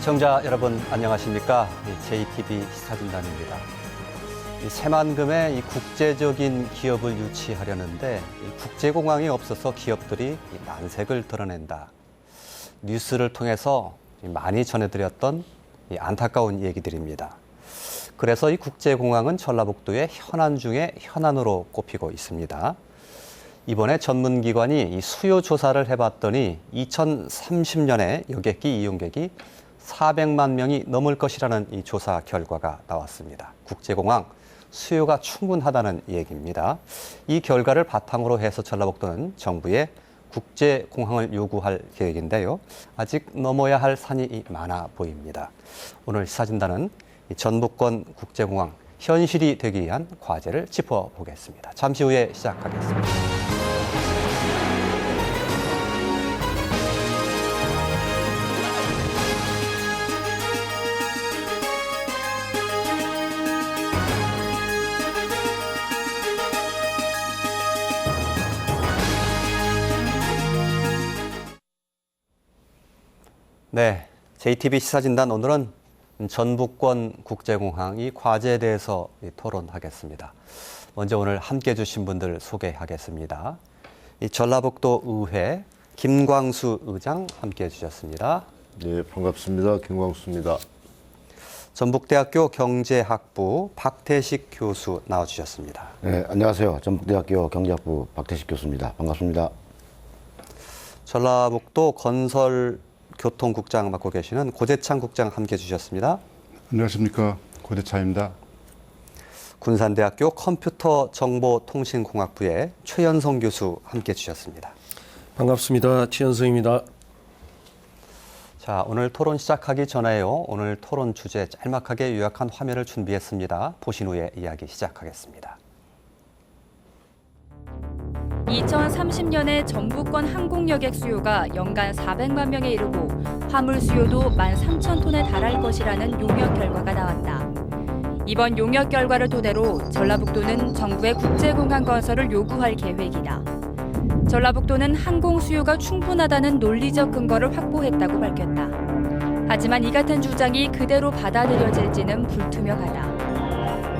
시청자 여러분 안녕하십니까? JTB 시사진단입니다. 새만금의 국제적인 기업을 유치하려는데 국제공항이 없어서 기업들이 난색을 드러낸다. 뉴스를 통해서 많이 전해드렸던 안타까운 얘기들입니다. 그래서 이 국제공항은 전라북도의 현안 중에 현안으로 꼽히고 있습니다. 이번에 전문기관이 이 수요 조사를 해봤더니 2030년에 여객기 이용객이 400만 명이 넘을 것이라는 이 조사 결과가 나왔습니다. 국제공항 수요가 충분하다는 얘기입니다. 이 결과를 바탕으로 해서 전라북도는 정부에 국제공항을 요구할 계획인데요. 아직 넘어야 할 산이 많아 보입니다. 오늘 시사진단은 전북권 국제공항 현실이 되기 위한 과제를 짚어보겠습니다. 잠시 후에 시작하겠습니다. 네, JTB 시사진단 오늘은 전북권 국제공항 이 과제에 대해서 토론하겠습니다. 먼저 오늘 함께해 주신 분들 소개하겠습니다. 이 전라북도 의회 김광수 의장 함께해 주셨습니다. 네, 반갑습니다. 김광수입니다. 전북대학교 경제학부 박태식 교수 나와주셨습니다. 네, 안녕하세요. 전북대학교 경제학부 박태식 교수입니다. 반갑습니다. 전라북도 건설교통국장 맡고 계시는 고재창 국장 함께해 주셨습니다. 안녕하십니까. 고대차입니다. 군산대학교 컴퓨터정보통신공학부의 최연성 교수 함께해 주셨습니다. 반갑습니다. 최연성입니다. 자, 오늘 토론 시작하기 전에요. 오늘 토론 주제 짤막하게 요약한 화면을 준비했습니다. 보신 후에 이야기 시작하겠습니다. 2030년에 전북권 항공여객 수요가 연간 400만 명에 이르고 화물 수요도 13,000톤에 달할 것이라는 용역 결과가 나왔다. 이번 용역 결과를 토대로 전라북도는 정부의 국제공항 건설을 요구할 계획이다. 전라북도는 항공 수요가 충분하다는 논리적 근거를 확보했다고 밝혔다. 하지만 이 같은 주장이 그대로 받아들여질지는 불투명하다.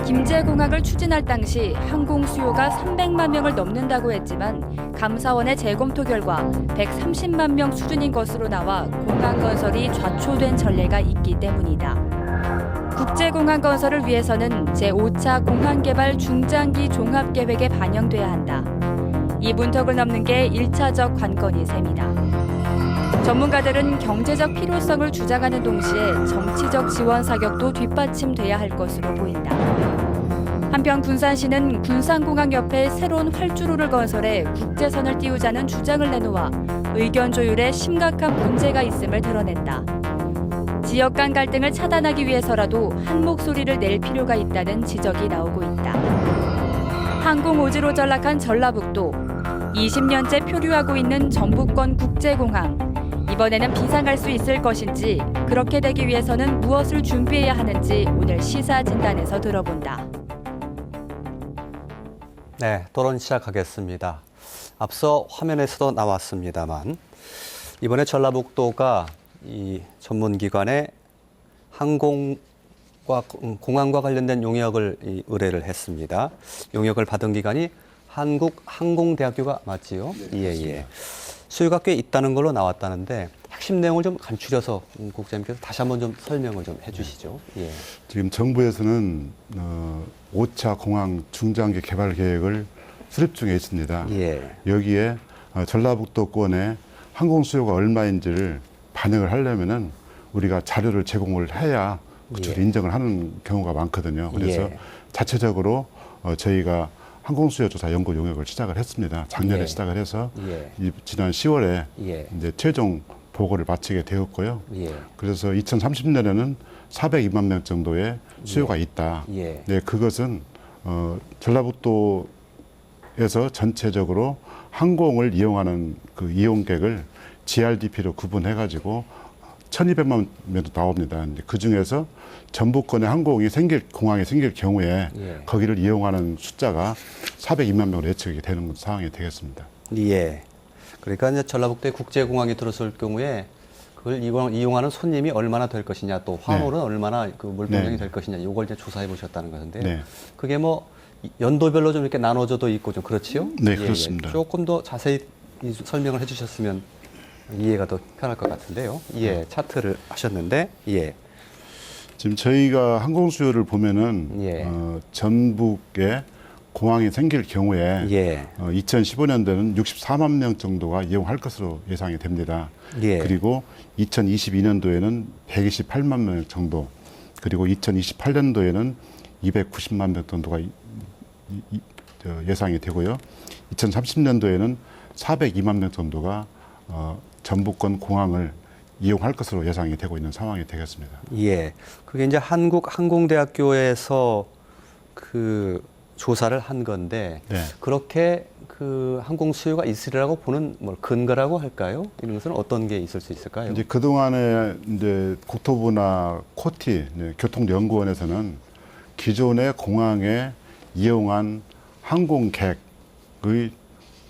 김제공항을 추진할 당시 항공 수요가 300만 명을 넘는다고 했지만 감사원의 재검토 결과 130만 명 수준인 것으로 나와 공항 건설이 좌초된 전례가 있기 때문이다. 국제공항 건설을 위해서는 제5차 공항개발 중장기 종합계획에 반영돼야 한다. 이 문턱을 넘는 게 1차적 관건이 셈이다. 전문가들은 경제적 필요성을 주장하는 동시에 정치적 지원 사격도 뒷받침돼야 할 것으로 보인다. 한편 군산시는 군산공항 옆에 새로운 활주로를 건설해 국제선을 띄우자는 주장을 내놓아 의견 조율에 심각한 문제가 있음을 드러냈다. 지역 간 갈등을 차단하기 위해서라도 한 목소리를 낼 필요가 있다는 지적이 나오고 있다. 항공 오지로 전락한 전라북도, 20년째 표류하고 있는 전북권 국제공항. 이번에는 비상할 수 있을 것인지, 그렇게 되기 위해서는 무엇을 준비해야 하는지 오늘 시사진단에서 들어본다. 네, 토론 시작하겠습니다. 앞서 화면에서도 나왔습니다만 이번에 전라북도가 이 전문기관의 공항과 관련된 용역을 의뢰를 했습니다. 용역을 받은 기관이 한국항공대학교가 맞지요? 예. 수요가 꽤 있다는 걸로 나왔다는데 핵심 내용을 좀 간추려서 국장님께서 다시 한번 좀 설명을 좀 해주시죠. 예. 지금 정부에서는 5차 공항 중장기 개발 계획을 수립 중에 있습니다. 예. 여기에 전라북도권의 항공 수요가 얼마인지를 반영을 하려면은 우리가 자료를 제공을 해야 그쪽을 인정을 하는 경우가 많거든요. 그래서 자체적으로 저희가 항공수요조사 연구 용역을 시작을 했습니다. 작년에 시작을 해서 지난 10월에 이제 최종 보고를 마치게 되었고요. 그래서 2030년에는 402만 명 정도의 수요가 있다. 네, 그것은 전라북도에서 전체적으로 항공을 이용하는 그 이용객을 GRDP로 구분해가지고 1,200만 명도 나옵니다. 그 중에서 전북권에 공항이 생길 경우에 거기를 이용하는 숫자가 402만 명으로 예측이 되는 상황이 되겠습니다. 예. 그러니까 이제 전라북도에 국제공항이 들어설 경우에 그걸 이용하는 손님이 얼마나 될 것이냐, 또 화물은 얼마나 그 물동량이 네. 될 것이냐, 이걸 이제 조사해 보셨다는 것인데, 네. 그게 뭐 연도별로 좀 이렇게 나눠져도 있고 좀 그렇지요? 네, 그렇습니다. 조금 더 자세히 설명을 해주셨으면 이해가 더 편할 것 같은데요. 예, 차트를 하셨는데, 예, 지금 저희가 항공 수요를 보면은 예. 전북에 공항이 생길 경우에 예. 2015년도에는 64만 명 정도가 이용할 것으로 예상이 됩니다. 예. 그리고 2022년도에는 128만 명 정도, 그리고 2028년도에는 290만 명 정도가 예상이 되고요. 2030년도에는 402만 명 정도가 전북권 공항을 이용할 것으로 예상이 되고 있는 상황이 되겠습니다. 예. 그게 이제 한국항공대학교에서 그 조사를 한 건데, 네. 그렇게 그 항공 수요가 있으리라고 보는 뭐 근거라고 할까요? 이런 것은 어떤 게 있을 수 있을까요? 이제 그동안에 이제 국토부나 코티, 교통연구원에서는 기존의 공항에 이용한 항공객의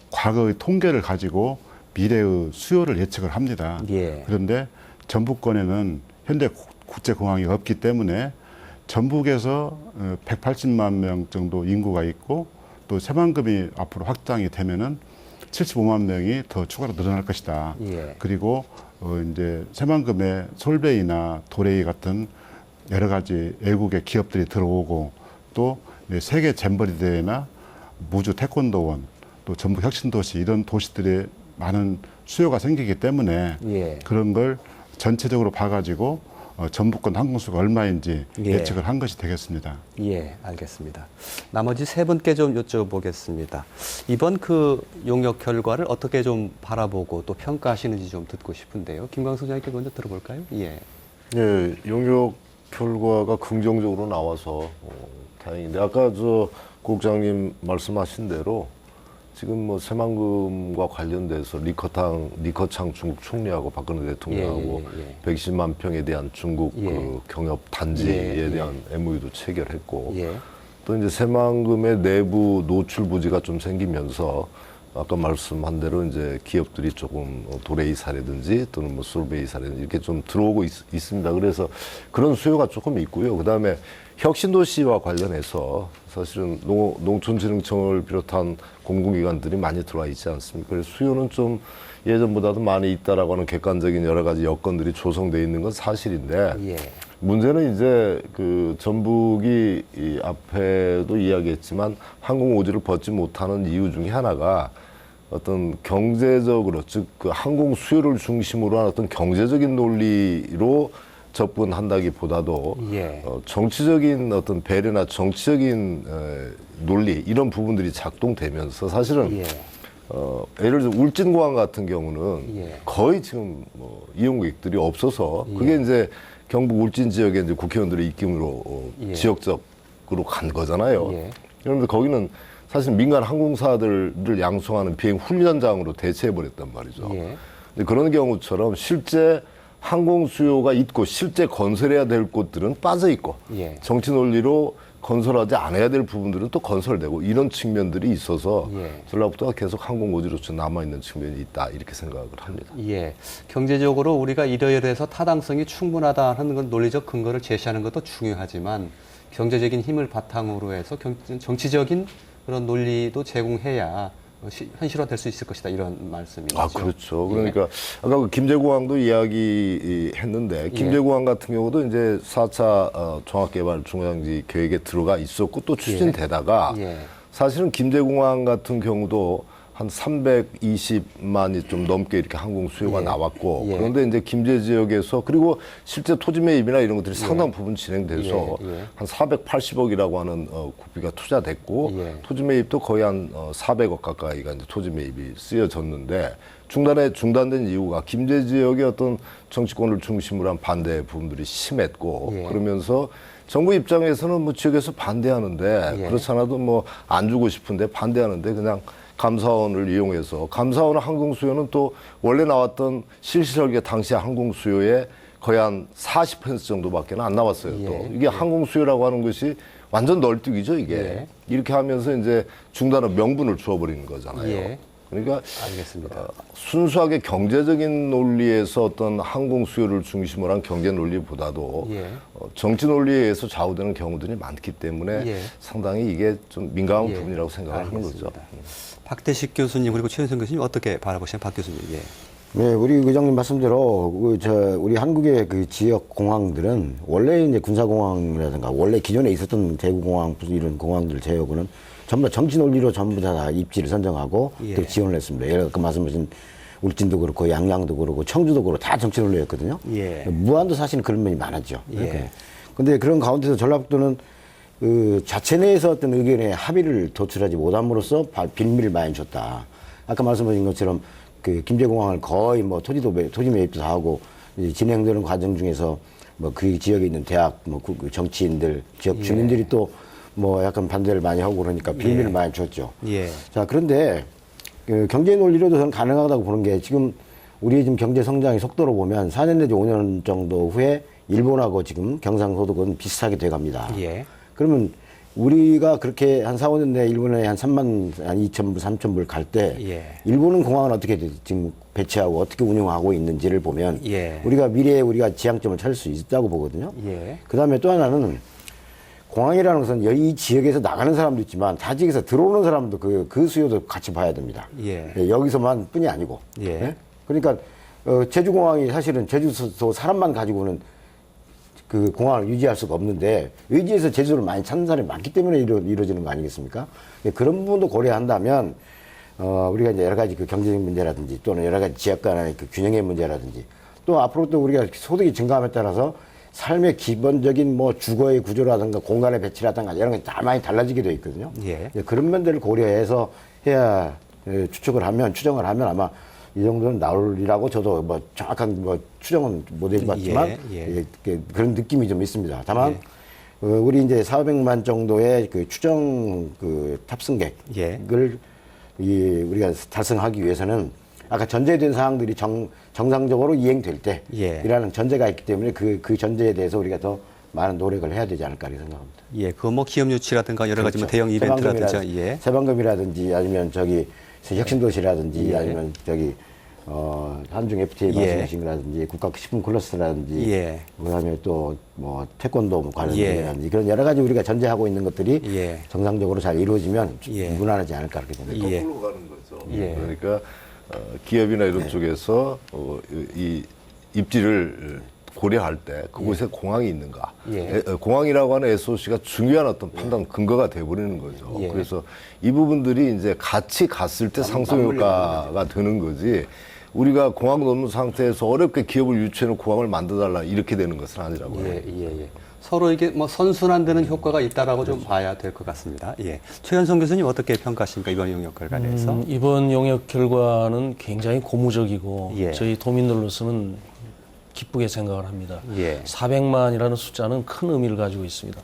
과거의 통계를 가지고 미래의 수요를 예측을 합니다. 예. 그런데 전북권에는 현재 국제공항이 없기 때문에 전북에서 180만 명 정도 인구가 있고, 또 새만금이 앞으로 확장이 되면은 75만 명이 더 추가로 늘어날 것이다. 예. 그리고 이제 새만금에 솔베이나 도레이 같은 여러 가지 외국의 기업들이 들어오고, 또 세계 잼버리 대회나 무주 태권도원, 또 전북 혁신도시, 이런 도시들의 많은 수요가 생기기 때문에 예. 그런 걸 전체적으로 봐가지고 전북권 항공수가 얼마인지 예. 예측을 한 것이 되겠습니다. 예, 알겠습니다. 나머지 세 분께 좀 여쭤보겠습니다. 이번 그 용역 결과를 어떻게 좀 바라보고 또 평가하시는지 좀 듣고 싶은데요. 김광수 소장님께 먼저 들어볼까요? 예. 예, 용역 결과가 긍정적으로 나와서 다행인데, 아까 저 국장님 말씀하신 대로 지금 뭐 새만금과 관련돼서 리커창 중국 총리하고 박근혜 대통령하고 예, 예, 예. 110만 평에 대한 중국 예. 그 경협 단지에 예, 예. 대한 MOU도 체결했고, 예. 또 이제 새만금의 내부 노출 부지가 좀 생기면서 아까 말씀한 대로 이제 기업들이 조금 도레이사라든지 또는 뭐 솔베이사라든지 이렇게 좀 들어오고 있습니다. 그래서 그런 수요가 조금 있고요. 그 다음에 혁신도시와 관련해서 사실은 농촌진흥청을 비롯한 공공기관들이 많이 들어와 있지 않습니까? 그래서 수요는 좀 예전보다도 많이 있다라고 하는 객관적인 여러 가지 여건들이 조성되어 있는 건 사실인데, 예. 문제는 이제 그 전북이 이 앞에도 이야기했지만 항공 오지를 벗지 못하는 이유 중에 하나가 어떤 경제적으로, 즉 그 항공 수요를 중심으로 한 어떤 경제적인 논리로 접근한다기보다도 예. 정치적인 어떤 배려나 정치적인 논리, 이런 부분들이 작동되면서 사실은 예. 예를 들어 울진공항 같은 경우는 예. 거의 지금 뭐 이용객들이 없어서, 그게 이제 경북 울진 지역에 이제 국회의원들의 입김으로 예. 지역적으로 간 거잖아요. 예. 그런데 거기는 사실 민간 항공사들을 양성하는 비행 훈련장으로 대체해버렸단 말이죠. 예. 근데 그런 경우처럼 실제 항공 수요가 있고 실제 건설해야 될 곳들은 빠져 있고, 예. 정치 논리로 건설하지 않아야 될 부분들은 또 건설되고, 이런 측면들이 있어서 예. 전라북도가 계속 항공 오지로서 남아있는 측면이 있다, 이렇게 생각을 합니다. 예. 경제적으로 우리가 이러이러해서 타당성이 충분하다 하는 건 논리적 근거를 제시하는 것도 중요하지만, 경제적인 힘을 바탕으로 해서 정치적인 그런 논리도 제공해야 현실화될 수 있을 것이다, 이런 말씀이죠. 아, 그렇죠. 그러니까 아까 그 김제공항도 이야기했는데, 김제공항 같은 경우도 이제 4차 종합개발 중앙지 계획에 들어가 있었고 또 추진되다가 예. 사실은 김제공항 같은 경우도 한 320만이 좀 넘게 이렇게 항공 수요가 예. 나왔고, 예. 그런데 이제 김제 지역에서, 그리고 실제 토지 매입이나 이런 것들이 상당 부분 진행돼서 예. 예. 한 480억이라고 하는 국비가 투자됐고, 예. 토지 매입도 거의 한 400억 가까이가 이제 토지 매입이 쓰여졌는데, 중단된 이유가 김제 지역의 어떤 정치권을 중심으로 한 반대 부분들이 심했고, 예. 그러면서 정부 입장에서는 뭐 지역에서 반대하는데, 예. 그렇지 않아도 뭐 안 주고 싶은데 반대하는데 그냥 감사원을 이용해서, 감사원 항공 수요는 또 원래 나왔던 실시설계 당시 항공 수요의 거의 한 40% 정도밖에 안 나왔어요. 예. 또 이게 항공 수요라고 하는 것이 완전 널뛰기죠, 이게. 예. 이렇게 하면서 이제 중단의 명분을 주어버리는 거잖아요. 예. 그러니까 알겠습니다. 순수하게 경제적인 논리에서 어떤 항공 수요를 중심으로 한 경제 논리보다도 예. 정치 논리에 의해서 좌우되는 경우들이 많기 때문에 예. 상당히 이게 좀 민감한 예. 부분이라고 생각을 하는 거죠. 박대식 교수님 그리고 최현성 교수님 어떻게 바라보시나요, 박 교수님? 예. 네, 우리 의장님 말씀대로 우리 한국의 그 지역 공항들은 원래 이제 군사공항이라든가 원래 기존에 있었던 대구공항 이런 공항들 제외하고는 전부 다 정치 논리로 전부 다 입지를 선정하고 예. 또 지원을 했습니다. 예를 들어 그 말씀하신 울진도 그렇고 양양도 그렇고 청주도 그렇고 다 정치 논리였거든요. 예. 무안도 사실은 그런 면이 많았죠. 예. 근데 그런 가운데서 전라북도는 그 자체 내에서 어떤 의견에 합의를 도출하지 못함으로써 빌미를 많이 줬다. 아까 말씀하신 것처럼 그 김제공항을 거의 뭐 토지 매입도 다 하고 이제 진행되는 과정 중에서 뭐 그 지역에 있는 대학 뭐 그 정치인들 지역 주민들이 또 뭐 약간 반대를 많이 하고 그러니까 빌미를 많이 줬죠. 예. 자, 그런데 그 경제 논리로도 저는 가능하다고 보는 게 지금 우리의 지금 경제 성장의 속도로 보면 4년 내지 5년 정도 후에 일본하고 지금 경상소득은 비슷하게 돼 갑니다. 예. 그러면 우리가 그렇게 한 4, 5년 내에 일본에 한 32,000불, 3,000불 갈 때 예. 일본은 공항을 어떻게 지금 배치하고 어떻게 운영하고 있는지를 보면 예. 우리가 미래에 우리가 지향점을 찾을 수 있다고 보거든요. 예. 그다음에 또 하나는 공항이라는 것은 이 지역에서 나가는 사람도 있지만 타 지역에서 들어오는 사람도 그 수요도 같이 봐야 됩니다. 예. 여기서만 뿐이 아니고. 예. 네? 그러니까 제주공항이 사실은 제주도 사람만 가지고는 그 공항을 유지할 수가 없는데 의지에서 제주를 많이 찾는 사람이 많기 때문에 이루어지는 거 아니겠습니까? 그런 부분도 고려한다면 우리가 이제 여러 가지 그 경제적 문제라든지 또는 여러 가지 지역 간의 그 균형의 문제라든지 또 앞으로 또 우리가 소득이 증가함에 따라서 삶의 기본적인 뭐 주거의 구조라든가 공간의 배치라든가 이런 게 다 많이 달라지게 돼 있거든요. 예. 그런 면들을 고려해서 해야 추정을 하면 아마 이 정도는 나올이라고 저도 뭐 정확한 뭐 추정은 못 해봤지만 그런 느낌이 좀 있습니다. 다만 우리 이제 400만 정도의 그 추정 그 탑승객을 우리가 달성하기 위해서는 아까 전제된 사항들이 정상적으로 이행될 때이라는 전제가 있기 때문에 그 전제에 대해서 우리가 더 많은 노력을 해야 되지 않을까 이렇게 생각합니다. 예, 그 뭐 기업 유치라든가 여러 가지 뭐 그렇죠. 대형 이벤트라든지 새방금이라든지 아니면 저기 혁신도시라든지 예. 아니면 저기 한중 FTA 예. 말씀하신 거라든지 국가식품 클러스터라든지 예. 그다음에 또 뭐 태권도 관련 예. 문제라든지 그런 여러 가지 우리가 전제하고 있는 것들이 예. 정상적으로 잘 이루어지면 예. 무난하지 않을까 그렇게 생각합니다. 예. 거꾸로 가는 거죠. 예. 그러니까 기업이나 이런 쪽에서 이 입지를 고려할 때 그곳에 공항이 있는가. 예. 공항이라고 하는 SOC가 중요한 어떤 판단 근거가 돼버리는 거죠. 예. 그래서 이 부분들이 이제 같이 갔을 때 상승효과가 되는 거지. 우리가 공항 넘는 상태에서 어렵게 기업을 유치해놓은 공항을 만들어달라 이렇게 되는 것은 아니라고요. 예. 서로 이게 뭐 선순환되는 효과가 있다라고 좀 봐야 될 것 같습니다. 예. 최현성 교수님 어떻게 평가하십니까? 이번 용역 결과에 대해서? 이번 용역 결과는 굉장히 고무적이고 예. 저희 도민들로서는 기쁘게 생각을 합니다. 예. 400만이라는 숫자는 큰 의미를 가지고 있습니다.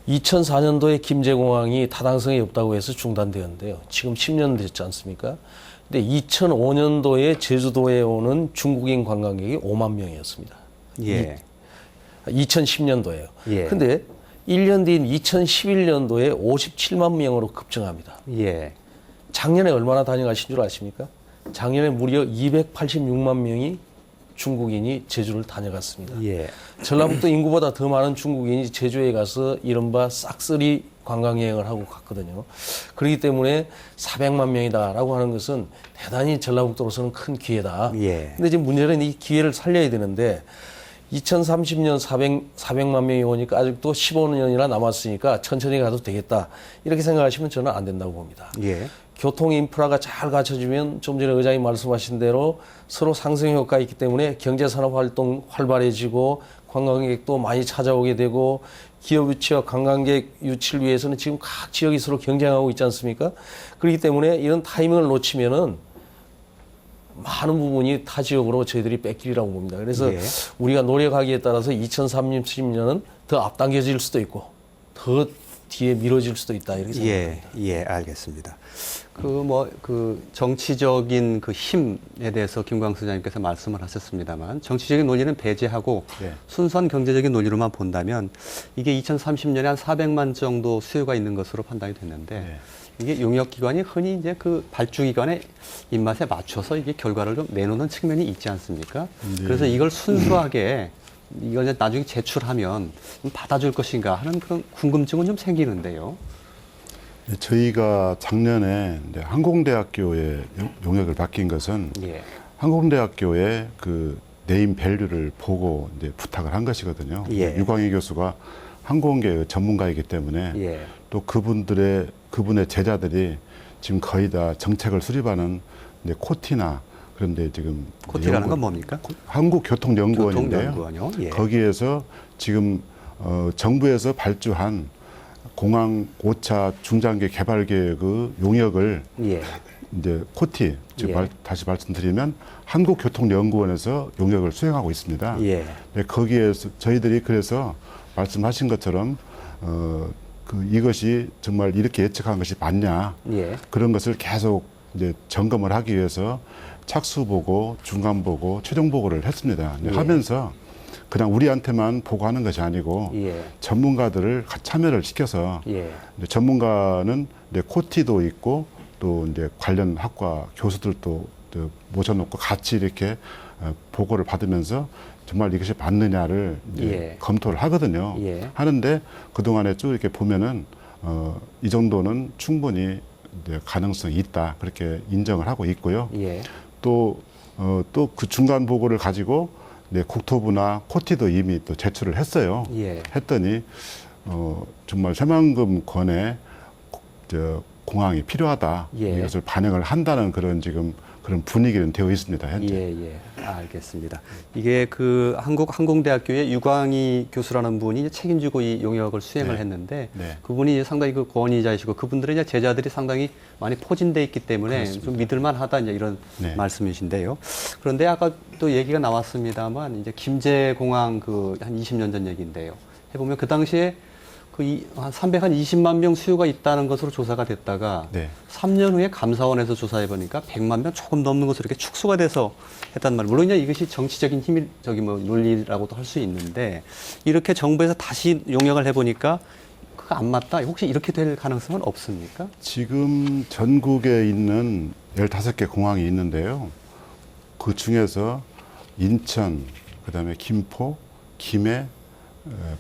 2004년도에 김제공항이 타당성이 없다고 해서 중단되었는데요. 지금 10년 됐지 않습니까? 근데 2005년도에 제주도에 오는 중국인 관광객이 5만 명이었습니다. 예. 2010년도에요. 예. 근데 1년 뒤인 2011년도에 57만 명으로 급증합니다. 예. 작년에 얼마나 다녀가신 줄 아십니까? 작년에 무려 286만 명이 중국인이 제주를 다녀갔습니다. 예. 전라북도 인구보다 더 많은 중국인이 제주에 가서 이른바 싹쓸이 관광여행을 하고 갔거든요. 그렇기 때문에 400만 명이다라고 하는 것은 대단히 전라북도로서는 큰 기회다. 예. 근데 지금 문제는 이 기회를 살려야 되는데 2030년 400만 명이 오니까 아직도 15년이나 남았으니까 천천히 가도 되겠다. 이렇게 생각하시면 저는 안 된다고 봅니다. 예. 교통 인프라가 잘 갖춰지면 좀 전에 의장님 말씀하신 대로 서로 상승 효과가 있기 때문에 경제산업 활동 활발해지고 관광객도 많이 찾아오게 되고 기업 유치와 관광객 유치를 위해서는 지금 각 지역이 서로 경쟁하고 있지 않습니까? 그렇기 때문에 이런 타이밍을 놓치면은 많은 부분이 타 지역으로 저희들이 뺏기리라고 봅니다. 그래서 예. 우리가 노력하기에 따라서 2030년은 더 앞당겨질 수도 있고 더 뒤에 미뤄질 수도 있다 이렇게 생각합니다. 예, 알겠습니다. 그 정치적인 그 힘에 대해서 김광수 소장님께서 말씀을 하셨습니다만 정치적인 논리는 배제하고 네. 순수한 경제적인 논리로만 본다면 이게 2030년에 한 400만 정도 수요가 있는 것으로 판단이 됐는데 네. 이게 용역기관이 흔히 이제 그 발주기관의 입맛에 맞춰서 이게 결과를 좀 내놓는 측면이 있지 않습니까? 그래서 이걸 순수하게 이걸 이제 나중에 제출하면 받아줄 것인가 하는 그런 궁금증은 좀 생기는데요. 네, 저희가 작년에 이제 항공대학교에 용역을 맡긴 것은 예. 항공대학교의 그 네임 밸류를 보고 이제 부탁을 한 것이거든요. 예. 유광희 교수가 항공계 전문가이기 때문에 예. 또 그분의 제자들이 지금 거의 다 정책을 수립하는 이제 코티나 그런데 지금 코티라는 건 뭡니까? 한국교통연구원인데요. 교통연구원이요? 예. 거기에서 지금 정부에서 발주한 공항 5차 중장기 개발 계획의 용역을 예. 이제 코티 즉 예. 다시 말씀드리면 한국교통연구원에서 용역을 수행하고 있습니다. 예. 네, 거기에서 저희들이 그래서 말씀하신 것처럼 이것이 정말 이렇게 예측한 것이 맞냐 예. 그런 것을 계속 이제 점검을 하기 위해서 착수 보고 중간 보고 최종 보고를 했습니다. 예. 하면서 그냥 우리한테만 보고하는 것이 아니고 예. 전문가들을 참여를 시켜서 예. 이제 전문가는 이제 코티도 있고 또 이제 관련 학과 교수들도 모셔놓고 같이 이렇게 보고를 받으면서 정말 이것이 맞느냐를 이제 예. 검토를 하거든요. 예. 하는데 그동안에 쭉 이렇게 보면은 이 정도는 충분히 이제 가능성이 있다 그렇게 인정을 하고 있고요. 예. 또 그 중간 보고를 가지고 네, 국토부나 코티도 이미 또 제출을 했어요. 예. 했더니 정말 새만금 권에 공항이 필요하다. 예. 이것을 반영을 한다는 그런 지금 그런 분위기는 되어 있습니다. 현재. 예. 알겠습니다. 이게 그 한국항공대학교의 유광희 교수라는 분이 책임지고 이 용역을 수행을 네. 했는데 네. 그분이 상당히 그 권위자이시고 그분들의 이제 제자들이 상당히 많이 포진돼 있기 때문에 그렇습니다. 좀 믿을만하다 이제 이런 네. 말씀이신데요. 그런데 아까 또 얘기가 나왔습니다만 이제 김제공항 그 한 20년 전 얘기인데요. 해보면 그 당시에 한 320만 명 수요가 있다는 것으로 조사가 됐다가 네. 3년 후에 감사원에서 조사해 보니까 100만 명 조금 넘는 것으로 이렇게 축소가 돼서 했단 말이에요. 물론 이제 이것이 정치적인 힘이 논리라고도 할 수 있는데 이렇게 정부에서 다시 용역을 해 보니까 그거 안 맞다. 혹시 이렇게 될 가능성은 없습니까? 지금 전국에 있는 15개 공항이 있는데요. 그 중에서 인천, 그다음에 김포, 김해,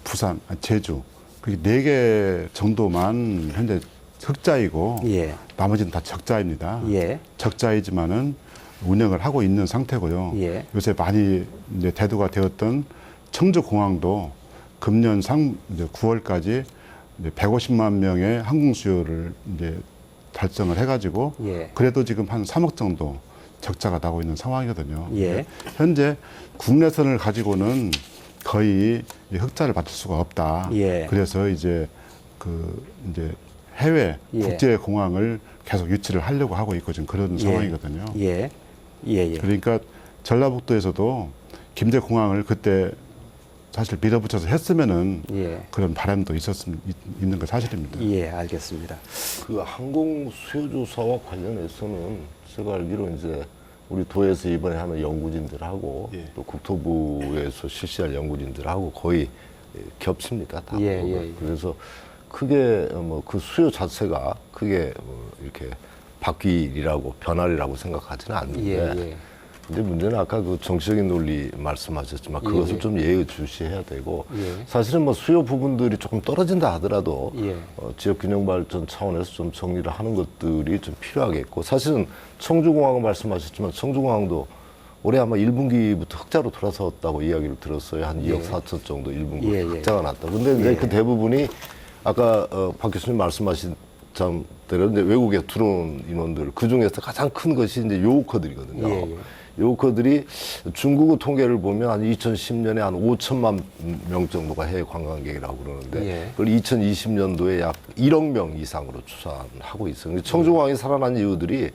부산, 제주 그게 4개 정도만 현재 흑자이고 예. 나머지는 다 적자입니다. 예. 적자이지만은 운영을 하고 있는 상태고요. 예. 요새 많이 이제 대두가 되었던 청주공항도 금년 이제 9월까지 이제 150만 명의 항공 수요를 이제 달성을 해가지고 예. 그래도 지금 한 3억 정도 적자가 나고 있는 상황이거든요. 예. 현재 국내선을 가지고는 거의 흑자를 받을 수가 없다. 예. 그래서 이제 이제 해외 예. 국제 공항을 계속 유치를 하려고 하고 있고 지금 그런 상황이거든요. 예. 그러니까 전라북도에서도 김제 공항을 그때 사실 밀어붙여서 했으면은 예. 그런 바람도 있는 거 사실입니다. 예, 알겠습니다. 그 항공 수요 조사와 관련해서는 제가 알기로 이제 우리 도에서 이번에 하는 연구진들하고 예. 또 국토부에서 실시할 연구진들하고 거의 겹칩니다. 다. 예. 그래서 크게 그 수요 자체가 크게 이렇게 바뀌리라고 변화리라고 생각하지는 않는데 예. 근데 문제는 아까 그 정치적인 논리 말씀하셨지만 그것을 예. 좀 예의주시해야 되고 예. 사실은 수요 부분들이 조금 떨어진다 하더라도 예. 지역균형발전 차원에서 좀 정리를 하는 것들이 좀 필요하겠고 사실은 청주공항은 말씀하셨지만 청주공항도 올해 아마 1분기부터 흑자로 돌아섰다고 이야기를 들었어요. 한 2억 4천 정도 1분기 예. 흑자가 났다. 근데 이제 그 대부분이 아까 박 교수님 말씀하신 대로 이제 외국에 들어온 인원들 그 중에서 가장 큰 것이 이제 요우커들이거든요. 예. 요우커들이 중국의 통계를 보면 한 2010년에 한 5천만 명 정도가 해외 관광객이라고 그러는데 예. 그걸 2020년도에 약 1억 명 이상으로 추산하고 있어요. 청주공항이 살아난 이유들이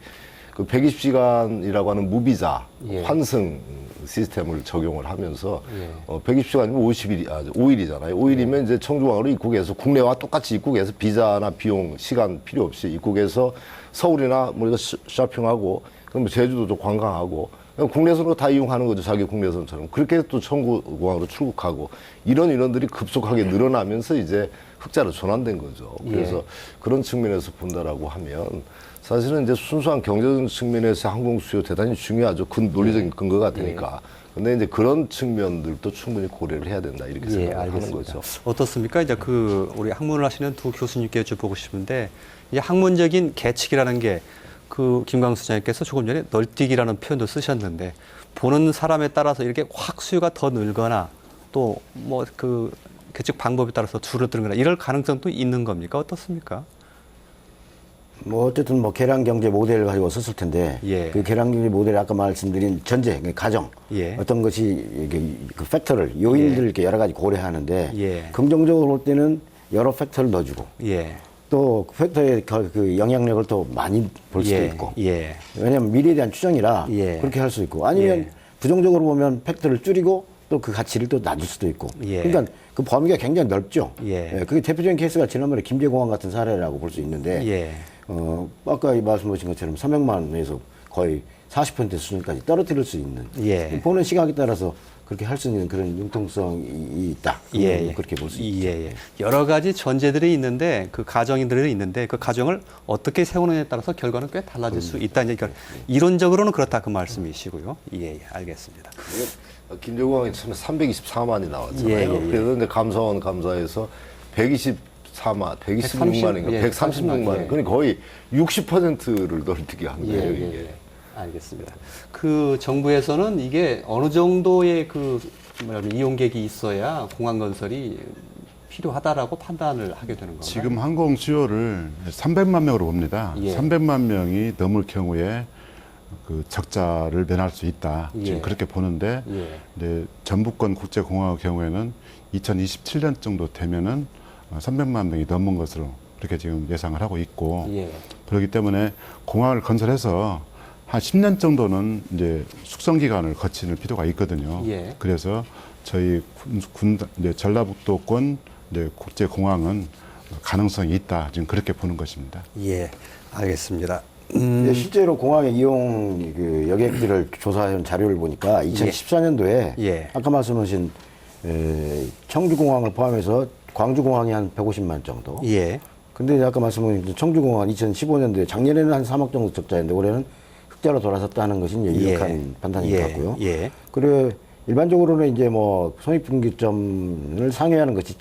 그 120시간이라고 하는 무비자 예. 환승 시스템을 적용을 하면서 예. 120시간이면 5일이잖아요. 5일이면 이제 청주공항으로 입국해서 국내와 똑같이 입국해서 비자나 비용, 시간 필요 없이 입국해서 서울이나 우리가 쇼핑하고 그럼 제주도 좀 관광하고 그냥 국내선으로 다 이용하는 거죠. 자기 국내선처럼. 그렇게 또 청구공항으로 출국하고 이런 인원들이 급속하게 늘어나면서 이제 흑자로 전환된 거죠. 그래서 예. 그런 측면에서 본다라고 하면 사실은 이제 순수한 경제적 측면에서 항공 수요 대단히 중요하죠. 논리적인 근거가 되니까. 근데 이제 그런 측면들도 충분히 고려를 해야 된다 이렇게 생각을 하는 거죠. 어떻습니까? 이제 우리 학문을 하시는 두 교수님께 여쭤보고 싶은데 이 학문적인 계측이라는 게 김광수 장님께서 조금 전에 널뛰기라는 표현도 쓰셨는데 보는 사람에 따라서 이렇게 확 수요가 더 늘거나 또 뭐 계측 방법에 따라서 줄어들거나 이럴 가능성도 있는 겁니까? 어떻습니까? 뭐 어쨌든 뭐 계량 경제 모델을 가지고 썼을 텐데 예. 그 계량 경제 모델 아까 말씀드린 전제 가정 예. 어떤 것이 그 팩터를 요인들을 이렇게 여러 가지 고려하는데 예. 긍정적으로 볼 때는 여러 팩터를 넣어주고 예. 또 그 팩터의 그 영향력을 또 많이 볼 수도 예. 있고 예. 왜냐하면 미래에 대한 추정이라 예. 그렇게 할 수 있고 아니면 예. 부정적으로 보면 팩터를 줄이고 또 그 가치를 또 낮출 수도 있고 예. 그러니까 그 범위가 굉장히 넓죠. 예. 그게 대표적인 케이스가 지난번에 김제공항 같은 사례라고 볼 수 있는데 예. 아까 말씀하신 것처럼 300만 원에서 거의 40% 수준까지 떨어뜨릴 수 있는 예. 보는 시각에 따라서 그렇게 할 수 있는 그런 융통성이 있다. 예. 그렇게 볼 수 있죠. 예. 예. 여러 가지 전제들이 있는데 그 가정들이 있는데 그 가정을 어떻게 세우느냐에 따라서 결과는 꽤 달라질 수 있다는 얘기가 이론적으로는 그렇다 그 말씀이시고요. 예, 알겠습니다. 김제공항이 처음에 324만이 나왔잖아요. 예, 예, 예. 그래서 이제 감사원 감사에서 124만, 126만인가, 예, 136만. 예. 그러니까 거의 60%를 널뛰게 한 거예요, 이게. 알겠습니다. 그 정부에서는 이게 어느 정도의 이용객이 있어야 공항 건설이 필요하다라고 판단을 하게 되는 건가요? 지금 항공 수요를 300만 명으로 봅니다. 예. 300만 명이 넘을 경우에 그 적자를 면할 수 있다. 예. 지금 그렇게 보는데 예. 이제 전북권 국제공항의 경우에는 2027년 정도 되면은 300만 명이 넘은 것으로 그렇게 지금 예상을 하고 있고 예. 그렇기 때문에 공항을 건설해서 한 10년 정도는 이제 숙성 기간을 거칠 필요가 있거든요. 예. 그래서 저희 이제 전라북도권 이제 국제공항은 가능성이 있다. 지금 그렇게 보는 것입니다. 예, 알겠습니다. 실제로 공항의 이용 그 여객들을 조사한 자료를 보니까 2014년도에 예. 아까 말씀하신 청주공항을 포함해서 광주공항이 한 150만 정도. 예. 근데 아까 말씀하신 청주공항은 2015년도에 작년에는 한 3억 정도 적자였는데 올해는 흑자로 돌아섰다는 것이 이제 유력한 판단인 것 같고요. 예. 그리고 일반적으로는 이제 뭐 손익분기점을 상회하는 것이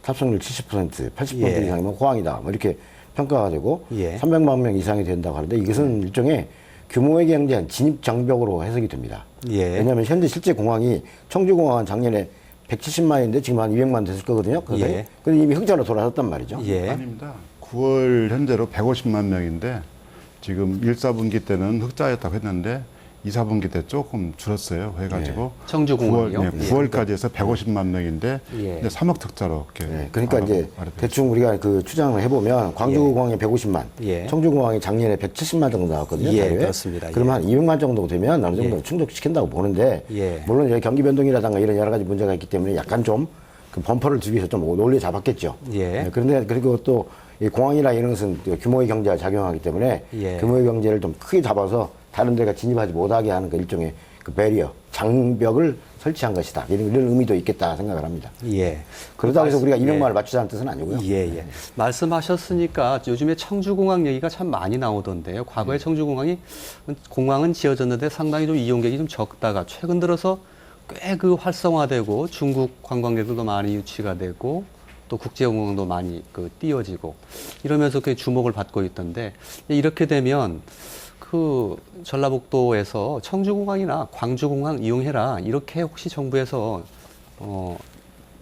탑승률 70%, 80% 예. 이상이면 호황이다. 뭐 이렇게 평가가 되고 예. 300만 명 이상이 된다고 하는데 이것은 일종의 규모에 경제한 진입 장벽으로 해석이 됩니다. 예. 왜냐하면 현재 실제 공항이 청주공항은 작년에 170만인데 지금 한 200만 됐을 거거든요. 예. 근데 이미 흑자로 돌아섰단 말이죠. 예. 아닙니다. 9월 현재로 150만 명인데 지금 1, 4분기 때는 흑자였다고 했는데 2, 4분기 때 조금 줄었어요. 해가지고 청주공항이요? 9월까지 해서 150만 명인데 예. 이제 3억 흑자로 이렇게 네, 그러니까 이제 알아보고 대충 우리가 그 추정을 해보면 광주공항에 150만, 예. 청주공항이 작년에 170만 정도 나왔거든요. 예, 자료에. 그렇습니다. 그러면 예. 한 200만 정도 되면 어느 정도 예. 충족시킨다고 보는데 예. 물론 이제 경기 변동이라든가 이런 여러 가지 문제가 있기 때문에 약간 좀 그 범퍼를 주기 위해서 좀 논리 잡았겠죠. 예. 네, 그런데 그리고 또 이 공항이나 이런 것은 규모의 경제가 작용하기 때문에 예. 규모의 경제를 좀 크게 잡아서 다른 데가 진입하지 못하게 하는 그 일종의 그 배리어, 장벽을 설치한 것이다. 이런 의미도 있겠다 생각을 합니다. 예. 그러다고 해서 우리가 예. 200만을 맞추자는 뜻은 아니고요. 예. 말씀하셨으니까 요즘에 청주공항 얘기가 참 많이 나오던데요. 과거에 공항은 지어졌는데 상당히 좀 이용객이 좀 적다가 최근 들어서 꽤 활성화되고 중국 관광객들도 많이 유치가 되고 또 국제공항도 많이 띄워지고 이러면서 꽤 주목을 받고 있던데 이렇게 되면 그 전라북도에서 청주공항이나 광주공항 이용해라 이렇게 혹시 정부에서